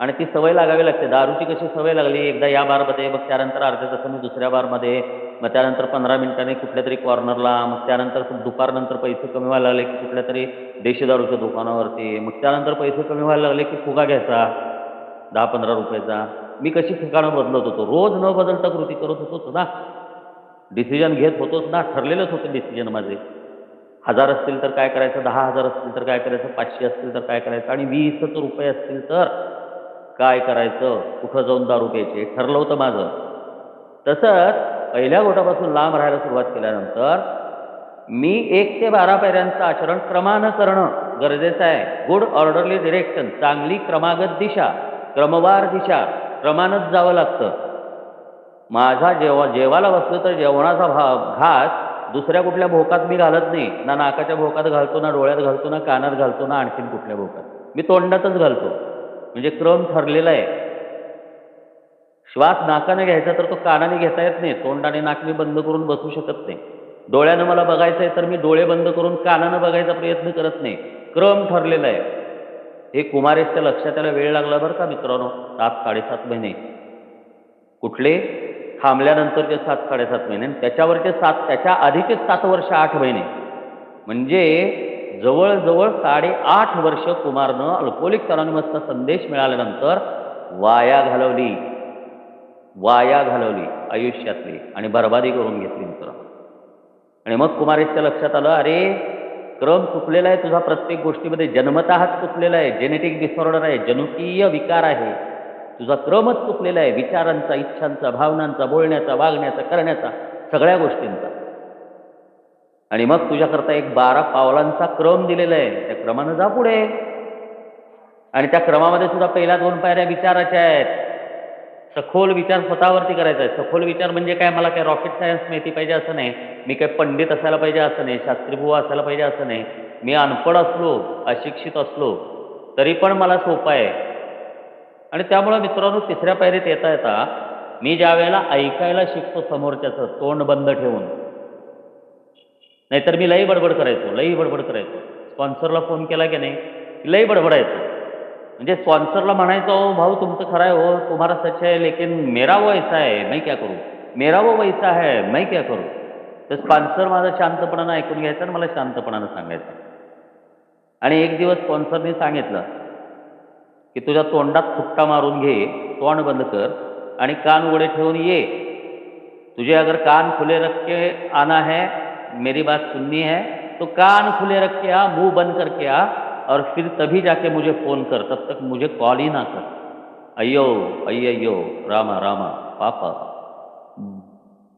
Speaker 1: आणि ती सवय लागावी लागते. दारूची कशी सवय लागली, एकदा या बारमध्ये, मग त्यानंतर अर्ध्या तासाने दुसऱ्या बारमध्ये, मग त्यानंतर 15 मिनिटांनी कुठल्या तरी कॉर्नरला, मग त्यानंतर दुपारनंतर पैसे कमी व्हायला लागले की कुठल्या तरी देशी दारूच्या दुकानावरती, मग त्यानंतर पैसे कमी व्हायला लागले की फुगा घ्यायचा 10-15 रुपयाचा. मी कशी ठिकाणं बदलत होतो, रोज न बदलता कृती करत होतोच ना, डिसिजन घेत होतोच ना, ठरलेलंच होतं डिसिजन माझे. 1000 असतील तर काय करायचं, 10,000 असतील तर काय करायचं, 500 असतील तर काय करायचं आणि 20च रुपये असतील तर काय करायचं, कुठं जाऊन दारू प्यायची, ठरलं होतं माझं. तसंच पहिल्या घोटापासून लांब राहायला सुरुवात केल्यानंतर मी 1 ते 12 पायऱ्यांचं आचरण क्रमानं करणं गरजेचं आहे. गुड ऑर्डरली डिरेक्शन, चांगली क्रमागत दिशा, क्रमवार दिशा, क्रमानंच जावं लागतं. माझा जेवायला बसलो तर जेवणाचा घास दुसऱ्या कुठल्या भोकात मी घालत नाही. ना नाकाच्या भोकात घालतो, ना डोळ्यात घालतो, ना कानात घालतो, ना आणखीन कुठल्या भोकात. मी तोंडातच घालतो. म्हणजे क्रम ठरलेला आहे. श्वास नाकाने घ्यायचा तर तो कानाने घेता येत नाही. तोंड आणि नाक मी बंद करून बसू शकत नाही. डोळ्यानं मला बघायचं आहे तर मी डोळे बंद करून कानानं बघायचा प्रयत्न करत नाही. क्रम ठरलेला आहे. हे कुमारेशच्या लक्षात यायला वेळ लागला बरं का मित्रांनो. 7-7.5 महिने. कुठले? थांबल्यानंतरचे 7-7.5 महिने, त्याच्यावरचे 7, त्याच्या आधीचे 7 वर्ष 8 महिने. म्हणजे जवळजवळ 8.5 वर्ष कुमारनं अल्कोहोलिक्स अनॉनिमसचा संदेश मिळाल्यानंतर वाया घालवली आयुष्यातली आणि बरबादी करून घेतली मित्रांनो. आणि मग कुमारेशच्या लक्षात आलं, अरे क्रम चुकलेला आहे तुझा, प्रत्येक गोष्टीमध्ये जन्मतःच चुकलेला आहे, जेनेटिक डिसऑर्डर आहे, जनुकीय विकार आहे, तुझा क्रमच चुकलेला आहे, विचारांचा, इच्छांचा, भावनांचा, बोलण्याचा, वागण्याचा, करण्याचा, सगळ्या गोष्टींचा. आणि मग तुझ्याकरता एक 12 पावलांचा क्रम दिलेला आहे, त्या क्रमानं जा पुढे. आणि त्या क्रमामध्ये सुद्धा पहिल्या 2 पायऱ्या विचाराच्या आहेत. सखोल विचार स्वतःवरती करायचा आहे. सखोल विचार म्हणजे काय, मला काय रॉकेट सायन्स माहिती पाहिजे असं नाही, मी काय पंडित असायला पाहिजे असं नाही, शास्त्रीबुवा असायला पाहिजे असं नाही, मी अनपढ असलो, अशिक्षित असलो तरी पण मला सोपं आहे. आणि त्यामुळं मित्रांनो, तिसऱ्या पायरीत येता येता मी ज्या वेळेला ऐकायला शिकतो समोरच्याचं तोंड बंद ठेवून, नाहीतर मी लई बडबड करायचो. स्पॉन्सरला फोन केला की नाही, लई बडबडायचो. म्हणजे स्पॉन्सरला म्हणायचं, ओ भाऊ तुमचं खरं आहे हो, तुम्हारा सच है, लेकिन मेरा वो ऐसा है, मैं क्या करूँ, मेरा वो वैसा है, मैं क्या करूँ. तर स्पॉन्सर माझं शांतपणानं ऐकून घ्यायचं आणि मला शांतपणानं सांगायचं. आणि एक दिवस स्पॉन्सरने सांगितलं की तुझ्या तोंडात फुट्टा मारून घे, तोंड बंद कर आणि कान उघडे ठेवून ये. तुझे अगर कान खुले रख के आना है, मेरी बात सुननी है, तो कान खुले रख के आ, मुंह बंद करके आ और फिर तभी जाके मुझे फोन कर, तब तक मुझे कॉल ही ना कर. अय्यो रामा रामा पापा.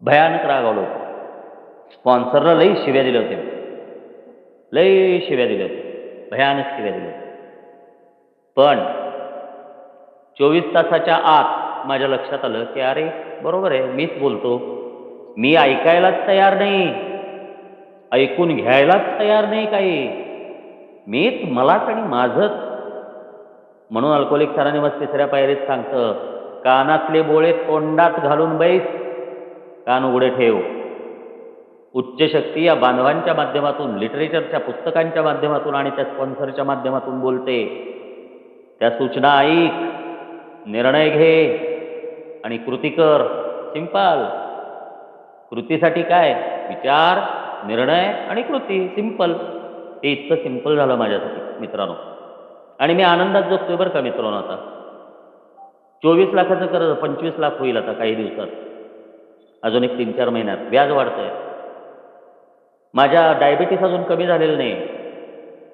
Speaker 1: भयानक रागावलो. स्पॉन्सरला लई शिव्या दिल्या होत्या, भयानक शिव्या दिल्या होत्या. पण 24 तासाच्या आत माझ्या लक्षात आलं की अरे बरोबर आहे, मीच बोलतो. मी ऐकायलाच तयार नाही, ऐकून घ्यायलाच तयार नाही काही. मीच मलाच आणि माझंच. म्हणून अल्कोहोलिक अनोनिमस तिसऱ्या पायरीत सांगतं, कानातले बोळे तोंडात घालून बैस, कान उघडे ठेव. उच्च शक्ती या बांधवांच्या माध्यमातून, लिटरेचरच्या पुस्तकांच्या माध्यमातून आणि त्या स्पॉन्सरच्या माध्यमातून बोलते. त्या सूचना ऐक, निर्णय घे आणि कृती कर. सिंपल. कृतीसाठी काय? विचार, निर्णय आणि कृती. सिंपल. हे इतकं सिंपल झालं माझ्यासाठी मित्रांनो. आणि मी आनंदात जगतोय बरं का मित्रांनो. आता 24 लाखाचं कर्ज 25 लाख होईल आता काही दिवसात, अजून एक 3-4 महिन्यात. व्याज वाढतंय. माझ्या डायबिटीस अजून कमी झालेलं नाही.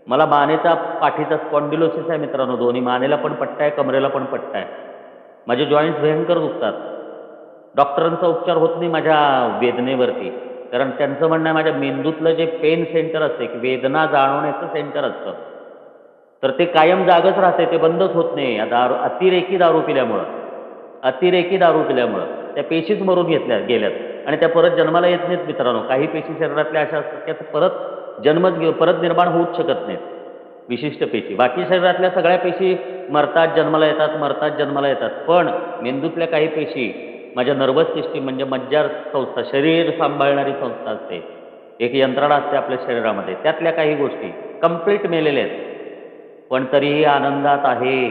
Speaker 1: मला मानेचा पाठीचा स्पॉन्डिलोसिस आहे मित्रांनो. दोन्ही मानेला पण पट्टा आहे, कमरेला पण पट्टा आहे. माझे जॉईंट्स भयंकर दुखतात. डॉक्टरांचा उपचार होत नाही माझ्या वेदनेवरती, कारण त्यांचं म्हणणं आहे माझ्या मेंदूतलं जे पेन सेंटर असते, की वेदना जाणवण्याचं सेंटर असतं, तर ते कायम जागच राहते, ते बंदच होत नाही. अतिरेकी दारू पिल्यामुळं त्या पेशीच मरून गेल्यात आणि त्या परत जन्माला येत नाहीत मित्रांनो. काही पेशी शरीरातल्या अशा असतात की परत निर्माण होऊच शकत नाहीत, विशिष्ट पेशी. बाकी शरीरातल्या सगळ्या पेशी मरतात, जन्माला येतात. पण मेंदूतल्या काही पेशी, माझ्या नर्वस सिस्टीम म्हणजे मज्जार संस्था, शरीर सांभाळणारी संस्था असते, एक यंत्रणा असते आपल्या शरीरामध्ये, त्यातल्या काही गोष्टी कंप्लीट मेलेल्या आहेत, पण तरीही आनंदात आहे.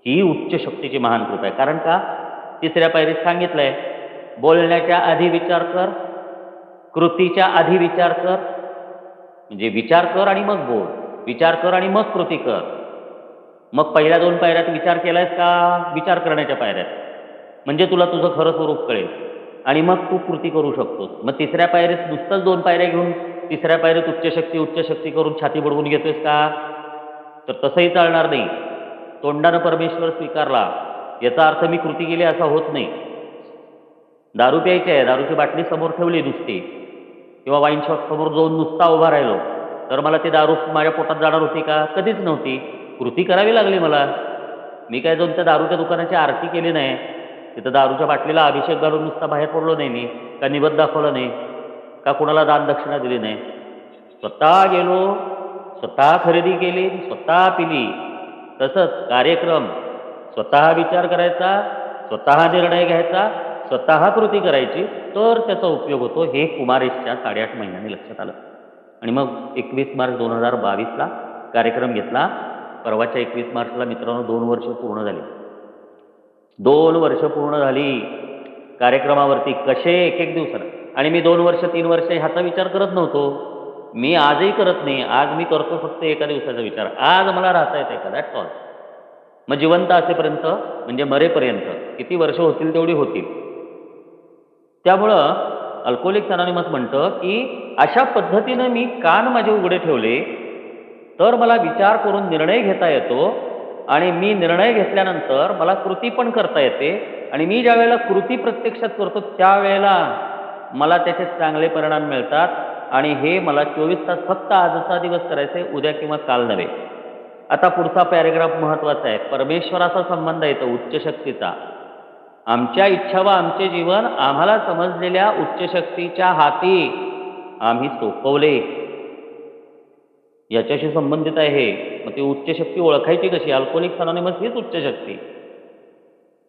Speaker 1: ही उच्च शक्तीची महान कृपा आहे. कारण का? तिसऱ्या पायरीत सांगितलंय, बोलण्याच्या आधी विचार कर, कृतीच्या आधी विचार कर. म्हणजे विचार कर आणि मग बोल, विचार कर आणि मग कृती कर. मग पहिल्या 2 पायऱ्यात विचार केलायस का? विचार करण्याच्या पायऱ्यात, म्हणजे तुला तुझं खरं स्वरूप कळेल आणि मग तू कृती करू शकतोस. मग तिसऱ्या पायरीत नुसतंच 2 पायऱ्या घेऊन तिसऱ्या पायरीत उच्च शक्ती करून छाती बुडवून घेतोयस का? तर तसंही चालणार नाही. तोंडानं परमेश्वर स्वीकारला याचा अर्थ मी कृती केली असा होत नाही. दारू प्यायची आहे, दारूची बाटली समोर ठेवली नुसती, किंवा वाईन शॉप समोर जाऊन नुसता उभा राहिलो, तर मला ती दारू माझ्या पोटात जाणार होती का? कधीच नव्हती. कृती करावी लागली मला. मी काय जाऊन त्या दारूच्या दुकानाची आरती केली नाही, तिथं दारूच्या बाटलीला अभिषेक घालून नुसता बाहेर पडलो नाही मी, का निवद दाखवलं नाही, का कुणाला दान दक्षिणा दिली नाही. स्वतः गेलो, स्वतः खरेदी केली, स्वतः पिली. तसंच कार्यक्रम, स्वतः विचार करायचा, स्वतः निर्णय घ्यायचा, स्वतः कृती करायची, तर त्याचा उपयोग होतो. हे कुमारेशच्या 8.5 महिन्यांनी लक्षात आलं. आणि मग 21 मार्च 2022ला कार्यक्रम घेतला. परवाच्या 21 मार्चला मित्रांनो 2 वर्ष पूर्ण झाली. 2 वर्ष पूर्ण झाली कार्यक्रमावरती. कसे एक दिवसाला. आणि मी 2 वर्ष 3 वर्ष ह्याचा विचार करत नव्हतो. मी आजही करत नाही. आज मी करतो फक्त एका दिवसाचा विचार. आज मला राहता येते का? That's all. मग जिवंत असेपर्यंत, म्हणजे मरेपर्यंत किती वर्ष होतील तेवढी होतील. त्यामुळं अल्कोहोलिक्स अनोनिमस म्हणतं की अशा पद्धतीनं मी कान माझे उघडे ठेवले तर मला विचार करून निर्णय घेता येतो, आणि मी निर्णय घेतल्यानंतर मला कृती पण करता येते, आणि मी ज्या वेळेला कृती प्रत्यक्षात करतो त्यावेळेला मला त्याचे चांगले परिणाम मिळतात. आणि हे मला 24 तास फक्त आजचा दिवस करायचं आहे, उद्या किंवा काल नव्हे. आता पुढचा पॅरेग्राफ महत्त्वाचा आहे. परमेश्वराचा संबंध येतो, उच्च शक्तीचा. आमच्या इच्छा व आमचे जीवन आम्हाला समजलेल्या उच्च शक्तीच्या हाती आम्ही सोपवले, याच्याशी संबंधित आहे हे. मग ती उच्च शक्ती ओळखायची कशी? अल्कोहोलिक्स अनोनिमस हीच उच्च शक्ती.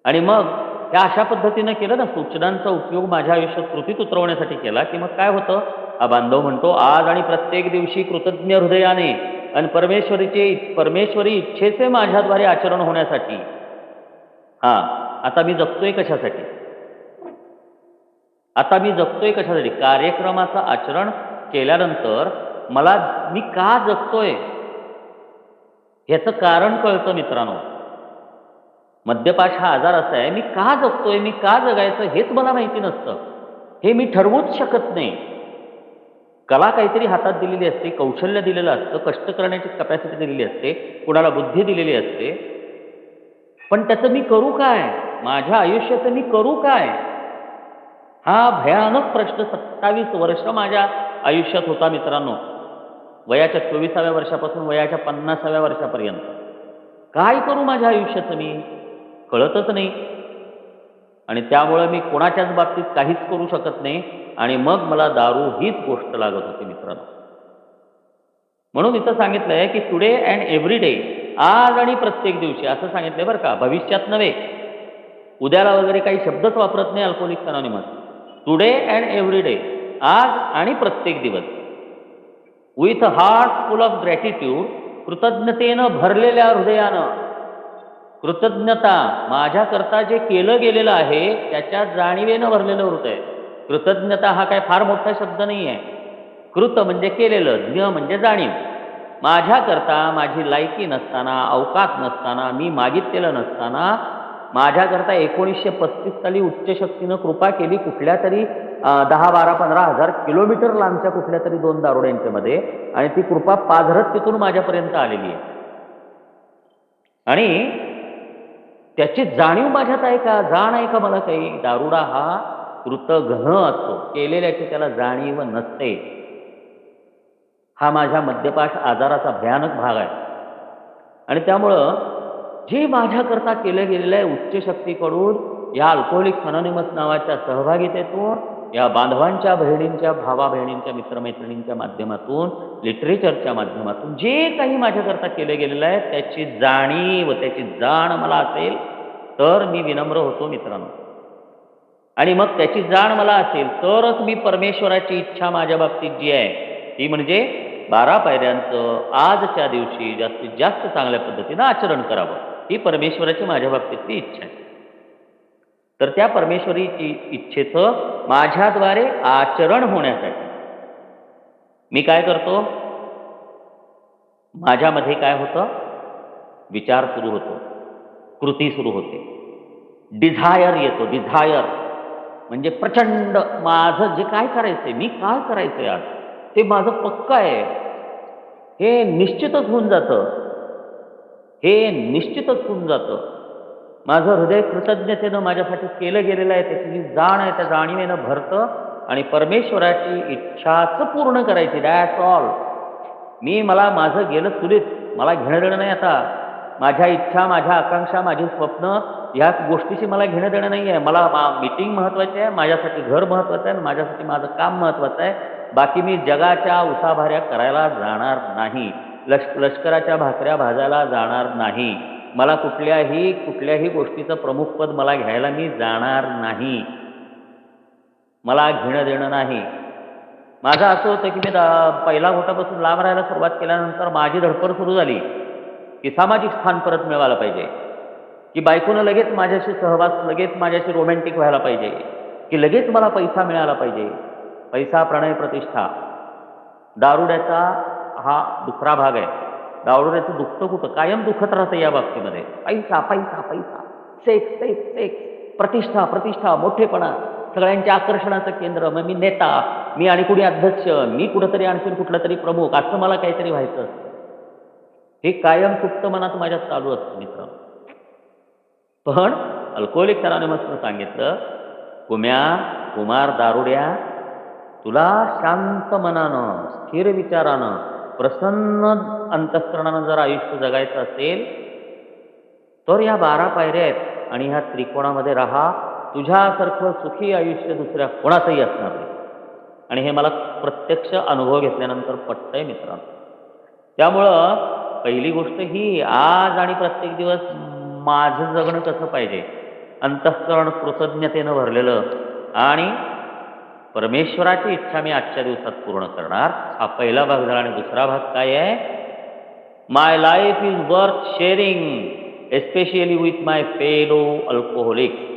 Speaker 1: आणि मग ह्या अशा पद्धतीनं केलं ना, सूचनांचा उपयोग माझ्या आयुष्यात कृतीत उतरवण्यासाठी केला, की मग काय होतं? हा बांधव म्हणतो, आज आणि प्रत्येक दिवशी कृतज्ञ हृदयाने आणि परमेश्वरी इच्छेचे माझ्याद्वारे आचरण होण्यासाठी. आता मी जगतोय कशासाठी? कार्यक्रमाचं आचरण केल्यानंतर मी का जगतोय ह्याचं कारण कळतं मित्रांनो. मद्यपाश हा आजार असा आहे, मी का जगतोय, मी का जगायचं हेच मला माहिती नसतं. हे मी ठरवूच शकत नाही. कला काहीतरी हातात दिलेली असते, कौशल्य दिलेलं असतं, कष्ट करण्याची कपॅसिटी दिलेली असते, कुणाला बुद्धी दिलेली असते, पण त्याचं मी करू काय? माझ्या आयुष्याचं मी करू काय? हा भयानक प्रश्न 27 वर्ष माझ्या आयुष्यात होता मित्रांनो. वयाच्या 24व्या वर्षापासून वयाच्या 50व्या वर्षापर्यंत. काय करू माझ्या आयुष्याचं मी कळतच नाही. आणि त्यामुळे मी कोणाच्याच बाबतीत काहीच करू शकत नाही आणि मग मला दारू हीच गोष्ट लागत होती मित्रांनो. म्हणून इथं सांगितलंय की टुडे अँड एव्हरी डे, आज आणि प्रत्येक दिवशी असं सांगितलंय बरं का, भविष्यात नव्हे. उद्याला वगैरे काही शब्दच वापरत नाही alcoholics anonymous. Today and every day, आज आणि प्रत्येक दिवस. With heart full of gratitude, कृतज्ञतेनं भरलेल्या हृदयानं. कृतज्ञता, माझ्याकरता जे केलं गेलेलं आहे त्याच्या जाणीवेनं भरलेलं हृदय. कृतज्ञता हा काय फार मोठा शब्द नाही आहे. कृत म्हणजे केलेलं, ज्ञ म्हणजे जाणीव. माझ्याकरता माझी लायकी नसताना, अवकात नसताना, मी मागितलेलं नसताना, माझ्याकरता 1935 साली उच्च शक्तीनं कृपा केली कुठल्या तरी 10-12-15 हजार किलोमीटर लांबच्या कुठल्या तरी 2 दारुड्यांच्या मध्ये, आणि ती कृपा पाझरत तिथून माझ्यापर्यंत आलेली आहे. आणि त्याची जाणीव माझ्यात आहे का, जाण आहे का मला काही. दारुडा हा कृतघ्न असतो, केलेल्याची त्याला जाणीव नसते. हा माझ्या मद्यपाश आजाराचा भयानक भाग आहे. आणि त्यामुळं जे माझ्याकरता केलं गेलेलं आहे उच्च शक्तीकडून, या अल्कोहोलिक्स अनॉनिमस नावाच्या सहभागितेतून, या बांधवांच्या बहिणींच्या, भावा बहिणींच्या, मित्रमैत्रिणींच्या माध्यमातून, लिटरेचरच्या माध्यमातून जे काही माझ्याकरता केलं गेलेलं आहे त्याची जाणीव, त्याची जाण मला असेल तर मी विनम्र होतो मित्रांनो. आणि मग त्याची जाण मला असेल तरच मी परमेश्वराची इच्छा माझ्या बाबतीत जी आहे ती म्हणजे 12 पायऱ्यांचं आजच्या दिवशी जास्तीत जास्त चांगल्या पद्धतीनं आचरण करावं, ही परमेश्वराची माझ्या बाबतीतली इच्छा आहे. तर त्या परमेश्वरीची इच्छेचं माझ्याद्वारे आचरण होण्यासाठी मी काय करतो, माझ्यामध्ये काय होतं, विचार सुरू होतो, कृती सुरू होते, डिझायर येतो. डिझायर म्हणजे प्रचंड, माझं जे काय करायचंय, मी काय करायचंय आज ते माझं पक्का आहे, हे निश्चितच होऊन जातं. हे निश्चितच होऊन जातं. माझं हृदय कृतज्ञतेनं माझ्यासाठी केलं गेलेलं आहे त्याची जी जाण आहे त्या जाणीवेनं भरतं आणि परमेश्वराची इच्छाच पूर्ण करायची. That's all. मला माझं गेलं चुलीत, मला घेणं देणं नाही आता. माझ्या इच्छा, माझ्या आकांक्षा, माझी स्वप्न ह्या गोष्टीशी मला घेणं देणं नाही आहे. मला मीटिंग महत्त्वाची आहे, माझ्यासाठी घर महत्त्वाचं आहे, माझ्यासाठी माझं काम महत्त्वाचं आहे. बाकी मी जगाच्या उसाभाऱ्या करायला जाणार नाही, लष्कराच्या भाकऱ्या भाजायला जाणार नाही, मला कुठल्याही गोष्टीचं प्रमुखपद मला घ्यायला मी जाणार नाही, मला घेणं देणं नाही. माझं असं होतं की मी पहिला घोटापासून लांब राहायला सुरुवात केल्यानंतर माझी धडपड सुरू झाली की सामाजिक स्थान परत मिळवायला पाहिजे, की बायकोनं लगेच माझ्याशी सहवास, लगेच माझ्याशी रोमॅन्टिक व्हायला पाहिजे, की लगेच मला पैसा मिळाला पाहिजे. पैसा, प्रणय, प्रतिष्ठा. दारुड्याचा हा दुसरा भाग आहे. दारुड्याचं दुखतं कुठं, कायम दुखत राहतं या बाबतीमध्ये. पैसा पैसा पैसा, सेक्स सेक्स सेक्स, प्रतिष्ठा प्रतिष्ठा, मोठेपणा, सगळ्यांच्या आकर्षणाचं केंद्र. मग मी नेता, मी आणि कुणी अध्यक्ष, मी कुठंतरी आणखीन कुठला तरी प्रमुख, असं मला काहीतरी व्हायचं असतं. हे कायम सुप्त मनात माझ्यात चालू असतं मित्र. पण अल्कोहोलिक्स अनॉनिमसनं सांगितलं, कुमार दारुड्या, तुला शांत मनानं, स्थिर विचारानं, प्रसन्न अंतःकरणानं जर आयुष्य जगायचं असेल तर या 12 पायऱ्या आहेत आणि ह्या त्रिकोणामध्ये राहा. तुझ्यासारखं सुखी आयुष्य दुसऱ्या कोणाचंही असणार नाही. आणि हे मला प्रत्यक्ष अनुभव घेतल्यानंतर पटतंय मित्रांनो. त्यामुळं पहिली गोष्ट ही, आज आणि प्रत्येक दिवस माझं जगणं कसं पाहिजे, अंतःकरण कृतज्ञतेनं भरलेलं, आणि परमेश्वराची इच्छा मी आजच्या दिवसात पूर्ण करणार, हा पहिला भाग झाला. आणि दुसरा भाग काय आहे, my life is worth sharing especially with my fellow alcoholics.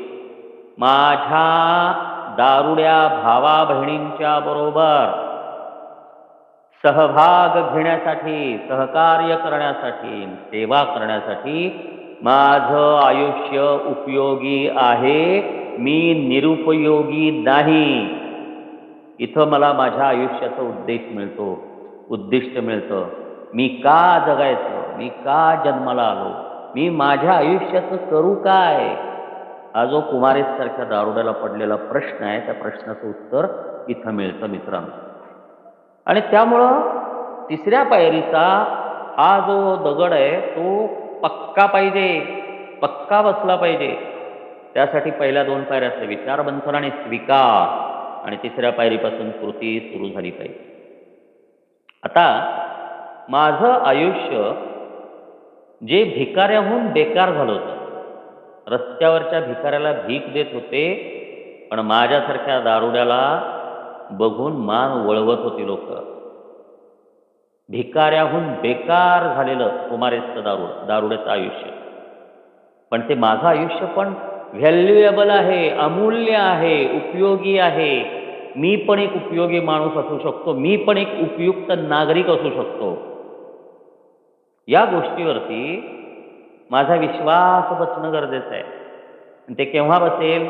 Speaker 1: माझ्या दारुड्या भावा बहिणींच्या बरोबर सहभाग घेण्यासाठी, सहकार्य करण्यासाठी, सेवा करण्यासाठी माझं आयुष्य उपयोगी आहे, मी निरुपयोगी नाही. इथं मला माझ्या आयुष्याचा उद्दिष्ट मिळतं. मी का जगायचं, मी का जन्माला आलो, मी माझ्या आयुष्याचं करू काय, हा जो कुमारेसारख्या दारुड्याला पडलेला प्रश्न आहे त्या प्रश्नाचं उत्तर इथं मिळतं मित्रांनो. आणि त्यामुळं तिसऱ्या पायरीचा हा जो दगड आहे तो पक्का पाहिजे, पक्का बसला पाहिजे. त्यासाठी पहिल्या 2 पायऱ्यातले विचार मंथन आणि स्वीकार आणि तिसऱ्या पायरीपासून कृती सुरू झाली पाहिजे. आता माझं आयुष्य जे भिकाऱ्याहून बेकार झालं होतं, रस्त्यावरच्या भिकाऱ्याला भीक देत होते, पण माझ्यासारख्या दारुड्याला बघून मान वळवत होती लोक. भिकाऱ्याहून बेकार झालेलं कुमारेचं दारुड्याचं आयुष्य. पण ते माझं आयुष्य पण व्हॅल्युएबल आहे, अमूल्य आहे, उपयोगी आहे. मी पण एक उपयोगी माणूस असू शकतो, मी पण एक उपयुक्त नागरिक असू शकतो. या गोष्टीवरती माझा विश्वास बसणं गरजेचं आहे. आणि ते केव्हा बसेल?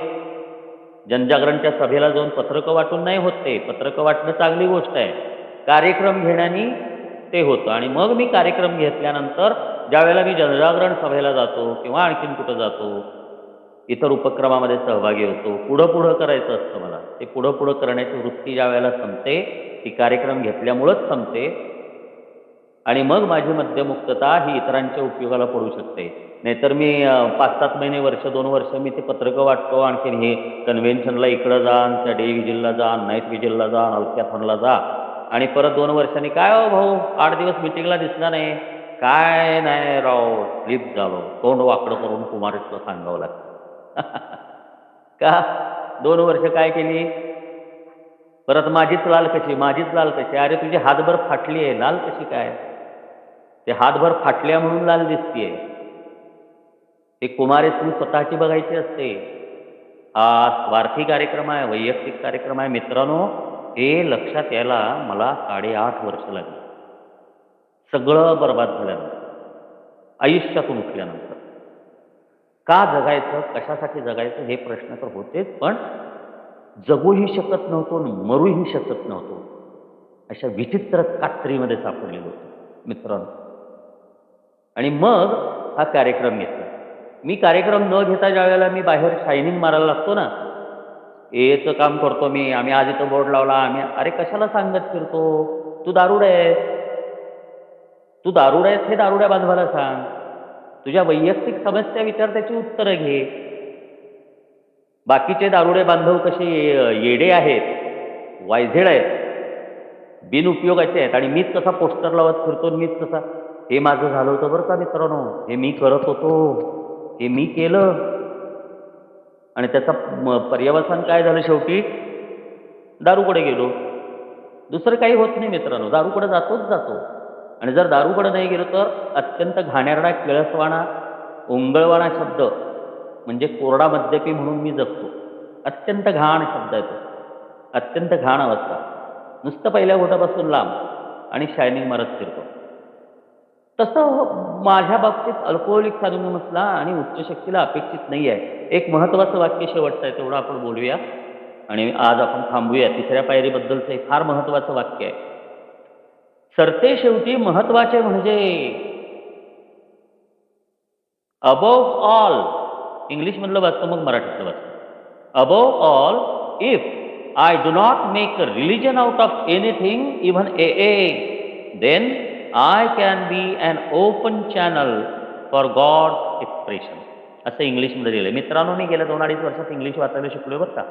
Speaker 1: जनजागरणच्या सभेला जाऊन पत्रकं वाटून नाही होत. ते पत्रकं वाटणं चांगली गोष्ट आहे, कार्यक्रम घेण्याने ते होतं. आणि मग मी कार्यक्रम घेतल्यानंतर ज्यावेळेला मी जनजागरण सभेला जातो किंवा आणखीन कुठं जातो, इतर उपक्रमामध्ये सहभागी होतो, पुढं करायचं असतं मला. ते पुढं करण्याची वृत्ती ज्या वेळेला संपते, ती कार्यक्रम घेतल्यामुळंच संपते. आणि मग माझी मद्यमुक्तता ही इतरांच्या उपयोगाला पडू शकते. नाहीतर मी 5-7 महिने, वर्ष, 2 वर्ष मी ते पत्रकं वाटतो, आणखीन हे कन्व्हेन्शनला इकडं जा, त्या डे व्हिजिलला जा, नाईट व्हिजिलला जा, अल्क्याथॉनला जा, आणि परत 2 वर्षांनी काय हो भाऊ 8 दिवस मिटिंगला दिसला नाही. काय नाही राव, स्लिप झालो, तोंड वाकडं करून कुमारेशला सांगावं लागतं. का 2 वर्ष काय केली? परत माझीच लाल कशी? अरे तुझी हातभर फाटली आहे, लाल कशी काय? ते हातभर फाटल्या म्हणून लाल दिसतीये. ते कुमारेस तुम्ही स्वतःची बघायची असते. हा स्वार्थी कार्यक्रम आहे, वैयक्तिक कार्यक्रम आहे. मित्रांनो, हे लक्षात यायला मला 8.5 वर्ष लागली. सगळं बरबाद झाल्यानंतर, आयुष्यातून उठल्यानंतर. का जगायचं, कशासाठी जगायचं हे प्रश्न तर होतेच, पण जगूही शकत नव्हतो, मरूही शकत नव्हतो. अशा विचित्र कात्रीमध्ये सापडलेलो होतो मित्रांनो. आणि मग हा कार्यक्रम घेतला. मी कार्यक्रम न घेता ज्या वेळेला मी बाहेर शायनिंग मारायला लागतो ना, एचं काम करतो मी, आम्ही आज इथं बोर्ड लावला, आम्ही, अरे कशाला सांगत फिरतो? तू दारुडा आहेस, हे दारुड्या बांधवाला सांग. तुझ्या वैयक्तिक समस्या विचार, त्याची उत्तरं घे. बाकीचे दारुडे बांधव कसे येडे आहेत, वायझेड आहेत, बिनउपयोगाचे आहेत, आणि मीच कसा पोस्टर लावत फिरतो, मीच कसा. हे माझं झालं होतं बरं का मित्रांनो, हे मी करत होतो, हे मी केलं. आणि त्याचा पर्यवसान काय झालं? शेवटी दारूकडे गेलो. दुसरं काही होत नाही मित्रांनो, दारूकडे जातो. आणि जर दारूकडे नाही गेलो तर अत्यंत घाणेरडा, किळसवाणा, ओंगळवाणा शब्द म्हणजे कोरडा मद्यपी म्हणून मी जगतो. अत्यंत घाण शब्द आहे तो, अत्यंत घाण अवस्था. नुसतं पहिल्या घोटापासून लांब आणि शायनिंग मारत फिरतो. तसं माझ्या बाबतीत अल्कोहोलिक अनोनिमसला आणि उच्च शक्तीला अपेक्षित नाही आहे. एक महत्त्वाचं वाक्य शेवटचं आहे, तेवढं आपण बोलूया आणि आज आपण थांबूया. तिसऱ्या पायरीबद्दलचं एक फार महत्त्वाचं वाक्य आहे. सरते शेवटी महत्त्वाचे म्हणजे अबोव्ह ऑल, इंग्लिशमधलं वाचतो मग मराठीतलं वाचतो. Above all, if I do not make a religion out of anything, even then I can be an open channel for God's expression. असं इंग्लिशमध्ये लिहिलं आहे. मित्रांनो, मी गेल्या 2-2.5 वर्षात इंग्लिश वाचायला शिकलोय बरं का.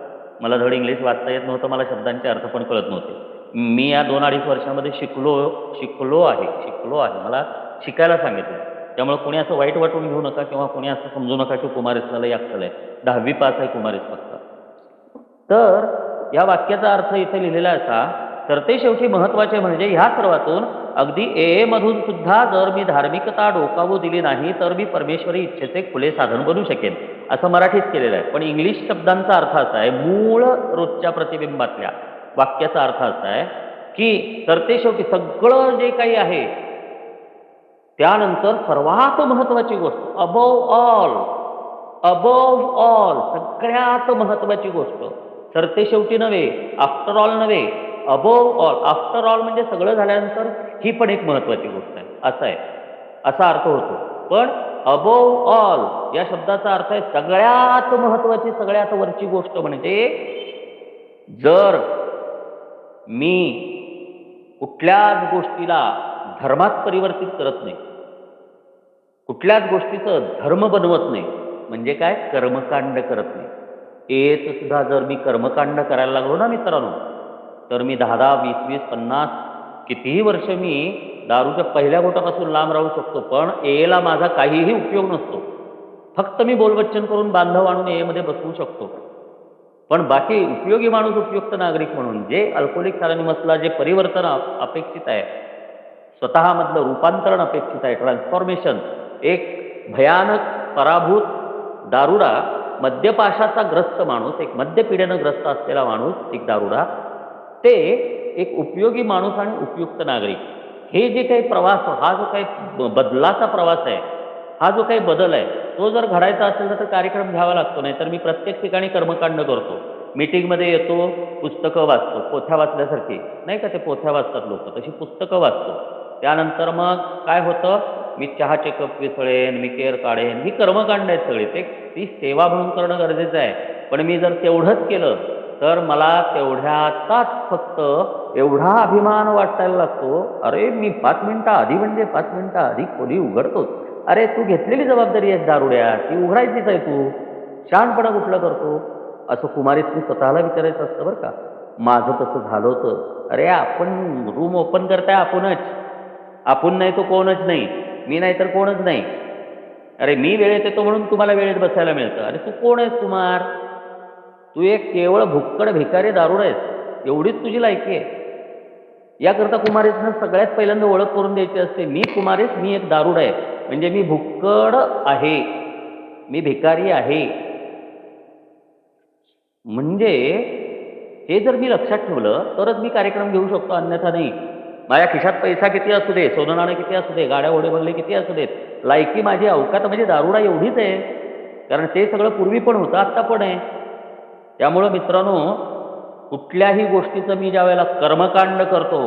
Speaker 1: मला धड इंग्लिश वाचता येत नव्हतं, मला शब्दांचे अर्थ पण कळत नव्हते. मी या 2-2.5 वर्षामध्ये शिकलो आहे. मला शिकायला सांगितलं. त्यामुळे कोणी असं वाईट वाटून घेऊ नका किंवा कोणी असं समजू नका की कुमारेसला अक्कल आहे. 10वी पास आहे कुमारेस फक्त. तर या वाक्याचा अर्थ इथे लिहिलेला असा, तर ते शेवटी महत्त्वाचे म्हणजे ह्या सर्वातून अगदी मधून सुद्धा जर मी धार्मिकता डोकावू दिली नाही तर मी परमेश्वरी इच्छेचे खुले साधन बनू शकेन, असं मराठीत केलेलं आहे. पण इंग्लिश शब्दांचा अर्थ असा आहे, मूळ रोजच्या प्रतिबिंबातल्या वाक्याचा अर्थ असा आहे की तर ते शेवटी सगळं जे काही आहे त्यानंतर सर्वात महत्त्वाची गोष्ट, अबोव्ह ऑल, सगळ्यात महत्त्वाची गोष्ट, सरते शेवटी नव्हे, आफ्टर ऑल नव्हे, अबोव्ह ऑल. आफ्टर ऑल म्हणजे सगळं झाल्यानंतर ही पण एक महत्त्वाची गोष्ट आहे, असं आहे, असा अर्थ होतो. पण अबोव्ह ऑल या शब्दाचा अर्थ आहे सगळ्यात महत्त्वाची, सगळ्यात वरची गोष्ट. म्हणजे जर मी कुठल्याच गोष्टीला धर्मात परिवर्तित करत नाही, कुठल्याच गोष्टीचं धर्म बनवत नाही. म्हणजे काय? कर्मकांड करत नाही. हेच सुद्धा जर मी कर्मकांड करायला लागलो ना मित्रांनो, तर मी 10-10, 20-20, 50 कितीही वर्ष मी दारूच्या पहिल्या घोटापासून लांब राहू शकतो, पण एला माझा काहीही उपयोग नसतो. फक्त मी बोलवच्चन करून बांधव आणून एमध्ये बसवू शकतो. पण बाकी उपयोगी माणूस, उपयुक्त नागरिक म्हणून जे अल्कोहोलिक्स अनोनिमसला जे परिवर्तन अपेक्षित आहे, स्वतःमधलं रूपांतरण अपेक्षित आहे, ट्रान्सफॉर्मेशन, एक भयानक पराभूत दारुडा, मद्यपाशाचा ग्रस्त माणूस, एक मद्यपिढेनं ग्रस्त असलेला माणूस, एक दारुडा, ते एक उपयोगी माणूस आणि उपयुक्त नागरिक, हे जे काही प्रवास, हा जो काही बदलाचा प्रवास आहे, हा जो काही बदल आहे, तो जर घडायचा असेल तर कार्यक्रम घ्यावा लागतो. नाही तर मी प्रत्येक ठिकाणी कर्मकांड करतो. मीटिंगमध्ये येतो, पुस्तकं वाचतो, पोथ्या वाचल्यासारखी नाही का, ते पोथ्या वाचतात लोक, तशी पुस्तकं वाचतो. त्यानंतर मग काय होतं, मी चहाचे कप विसळेन, मी केअर काढेन, ही कर्मकांड आहेत सगळी. ते ती सेवा म्हणून करणं गरजेचं आहे. पण मी जर तेवढंच केलं तर मला तेवढ्याचाच फक्त एवढा अभिमान वाटायला लागतो, अरे मी 5 मिनिटं आधी म्हणजे 5 मिनिटं आधी खोली उघडतोच. अरे तू घेतलेली जबाबदारी आहे दारुड्या, ती उघडायचीच आहे. तू शहाणपणा कुठला करतो? असं कुमारीसनी स्वतःला विचारायचं असतं बरं का. माझं तसं झालं होतं. अरे आपण रूम ओपन करताय आपणच, आपण नाही तो कोणच नाही, मी नाही तर कोणच नाही. अरे मी वेळेत येतो म्हणून तुम्हाला वेळेत बसायला मिळतं. अरे तू कोण आहेस कुमार? तू एक केवळ भुक्कड भिकारी दारुड आहेस, एवढीच तुझी लायकी आहे. याकरता कुमारीसनं सगळ्यात पहिल्यांदा ओळख करून द्यायची असते, मी कुमारीस, मी एक दारुड आहे, म्हणजे मी भुक्कड आहे, मी भिकारी आहे. म्हणजे हे जर मी लक्षात ठेवलं तरच मी कार्यक्रम घेऊ शकतो, अन्यथा नाही. माझ्या खिशात पैसा किती असू दे, सोनं नाणं किती असू दे, गाड्या ओढे बंगले किती असू देत, लायकी माझी अवकात म्हणजे दारुडा एवढीच आहे. कारण ते सगळं पूर्वी पण होतं, आत्ता पण आहे. त्यामुळं मित्रांनो, कुठल्याही गोष्टीचं मी ज्या वेळेला कर्मकांड करतो,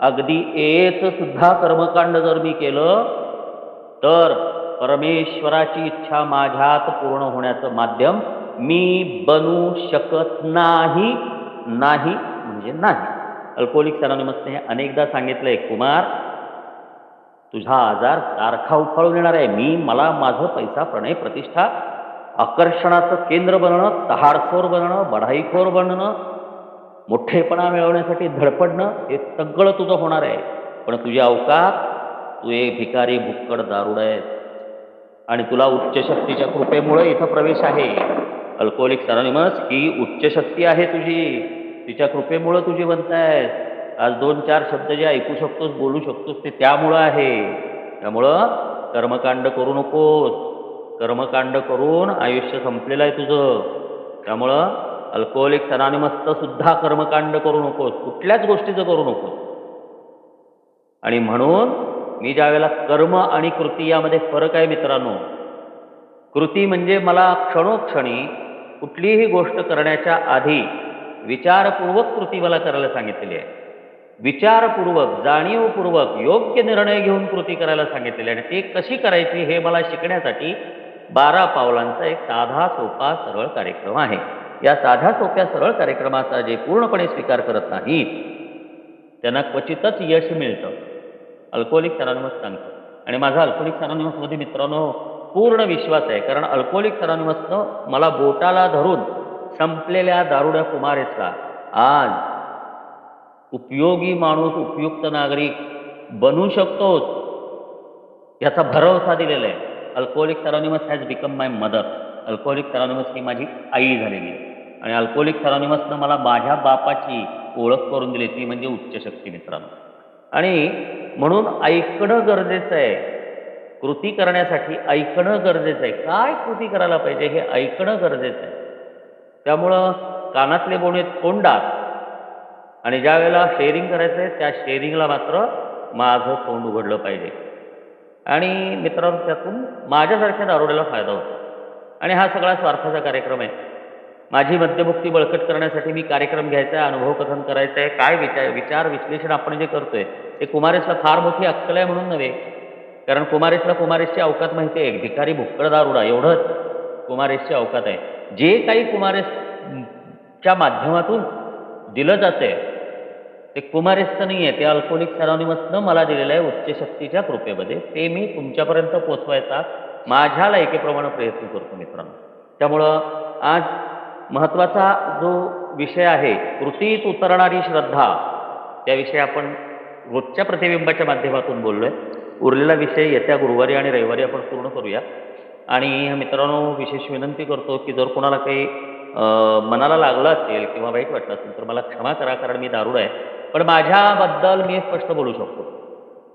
Speaker 1: अगदी एचं सुद्धा कर्मकांड जर मी केलं तर परमेश्वराची इच्छा माझ्यात पूर्ण होण्याचं माध्यम मी बनू शकत नाही. नाही म्हणजे नाही. अल्कोहोलिक्स अनोनिमसने हे अनेकदा सांगितलंय, कुमार तुझा आजार सारखा उफाळून येणार आहे. मला माझं पैसा, प्रणय, प्रतिष्ठा, आकर्षणाचं केंद्र बनणं, तहाडखोर बनणं, बढाईखोर बनणं, मोठेपणा मिळवण्यासाठी धडपडणं, हे सगळं तुझं होणार आहे. पण तुझी अवकात, तू एक भिकारी भुक्कड दारुड आहेस आणि तुला उच्च शक्तीच्या कृपेमुळे इथं प्रवेश आहे. अल्कोहोलिक्स अनोनिमस ही उच्च शक्ती आहे तुझी, तिच्या कृपेमुळं तुझी बनतायस. आज 2-4 शब्द जे ऐकू शकतोस, बोलू शकतोस, ते त्यामुळं आहे. त्यामुळं कर्मकांड करू नकोस. कर्मकांड करून आयुष्य संपलेलं आहे तुझं. त्यामुळं अल्कोहोलिक्स अनोनिमसचं सुद्धा कर्मकांड करू नकोस, कुठल्याच गोष्टीचं करू नकोस. आणि म्हणून मी ज्या वेळेला कर्म आणि कृती यामध्ये फरक आहे मित्रांनो. कृती म्हणजे मला क्षणोक्षणी कुठलीही गोष्ट करण्याच्या आधी विचारपूर्वक कृती मला करायला सांगितलेली आहे. विचारपूर्वक, जाणीवपूर्वक योग्य निर्णय घेऊन कृती करायला सांगितलेली आहे. आणि ती कशी करायची हे मला शिकण्यासाठी 12 पावलांचा एक साधा सोपा सरळ कार्यक्रम आहे. या साध्या सोप्या सरळ कार्यक्रमाचा जे पूर्णपणे स्वीकार करत नाहीत त्यांना क्वचितच यश मिळतं, अल्कोहोलिक्स अनोनिमस सांगतो. आणि माझा अल्कोहोलिक्स अनोनिमसमध्ये मित्रांनो पूर्ण विश्वास आहे. कारण अल्कोहोलिक्स अनोनिमसनं मला बोटाला धरून संपलेल्या दारुड्या कुमारेसला आज उपयोगी माणूस, उपयुक्त नागरिक बनू शकतोच याचा भरवसा दिलेला आहे. Alcoholics anonymous has become my mother. Alcoholics anonymous ही माझी आई झालेली आहे. आणि अल्कोहोलिक्स अनोनिमसनं मला माझ्या बापाची ओळख करून दिली, ती म्हणजे उच्च शक्ती मित्रांनो. आणि म्हणून ऐकणं गरजेचं आहे. कृती करण्यासाठी ऐकणं गरजेचं आहे. काय कृती करायला पाहिजे हे ऐकणं गरजेचं आहे. त्यामुळं कानातले बोणे तोंडात, आणि ज्या वेळेला शेअरिंग करायचं आहे त्या शेअरिंगला मात्र माझं तोंड उघडलं पाहिजे. आणि मित्रांनो, त्यातून माझ्यासारख्या दारुड्याला फायदा होतो. आणि हा सगळा स्वार्थाचा कार्यक्रम आहे. माझी मद्यमुक्ती बळकट करण्यासाठी मी कार्यक्रम घ्यायचा आहे, अनुभव कथन करायचं आहे. काय विचार विश्लेषण आपण जे करतोय ते कुमारेसला फार मोठी अक्कल आहे म्हणून नव्हे. कारण कुमारेसला कुमारेसची अवकात माहिती आहे. भिकारी भुक्कड दारुडा एवढंच कुमारेसची अवकात आहे. जे काही कुमारेसच्या माध्यमातून दिलं जाते ते कुमारिस्त नाही आहे, ते अल्कोहोलिक्स अनॉनिमसनं मला दिलेलं आहे उच्च शक्तीच्या कृपेमध्ये. ते मी तुमच्यापर्यंत पोचवायचा माझ्या लायकीप्रमाणे प्रयत्न करतो मित्रांनो. त्यामुळं आज महत्त्वाचा जो विषय आहे, कृतीत उतरणारी श्रद्धा, त्याविषयी आपण रोजच्या प्रतिबिंबाच्या माध्यमातून बोललो आहे. उरलेला विषय येत्या गुरुवारी आणि रविवारी आपण पूर्ण करूया. आणि मित्रांनो, विशेष विनंती करतो की जर कोणाला काही मनाला लागलं असेल किंवा वाईट वाटलं असेल तर मला क्षमा करा, कारण मी दारूड आहे. पण माझ्याबद्दल मी स्पष्ट बोलू शकतो,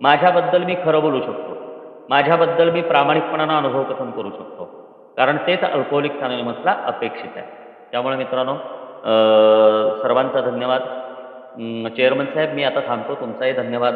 Speaker 1: माझ्याबद्दल मी खरं बोलू शकतो, माझ्याबद्दल मी प्रामाणिकपणानं अनुभव कथन करू शकतो, कारण तेच अल्कोहोलिक्स अनॉनिमसला अपेक्षित आहे. त्यामुळे मित्रांनो, सर्वांचा धन्यवाद. चेअरमन साहेब, मी आता थांबतो. तुमचाही धन्यवाद.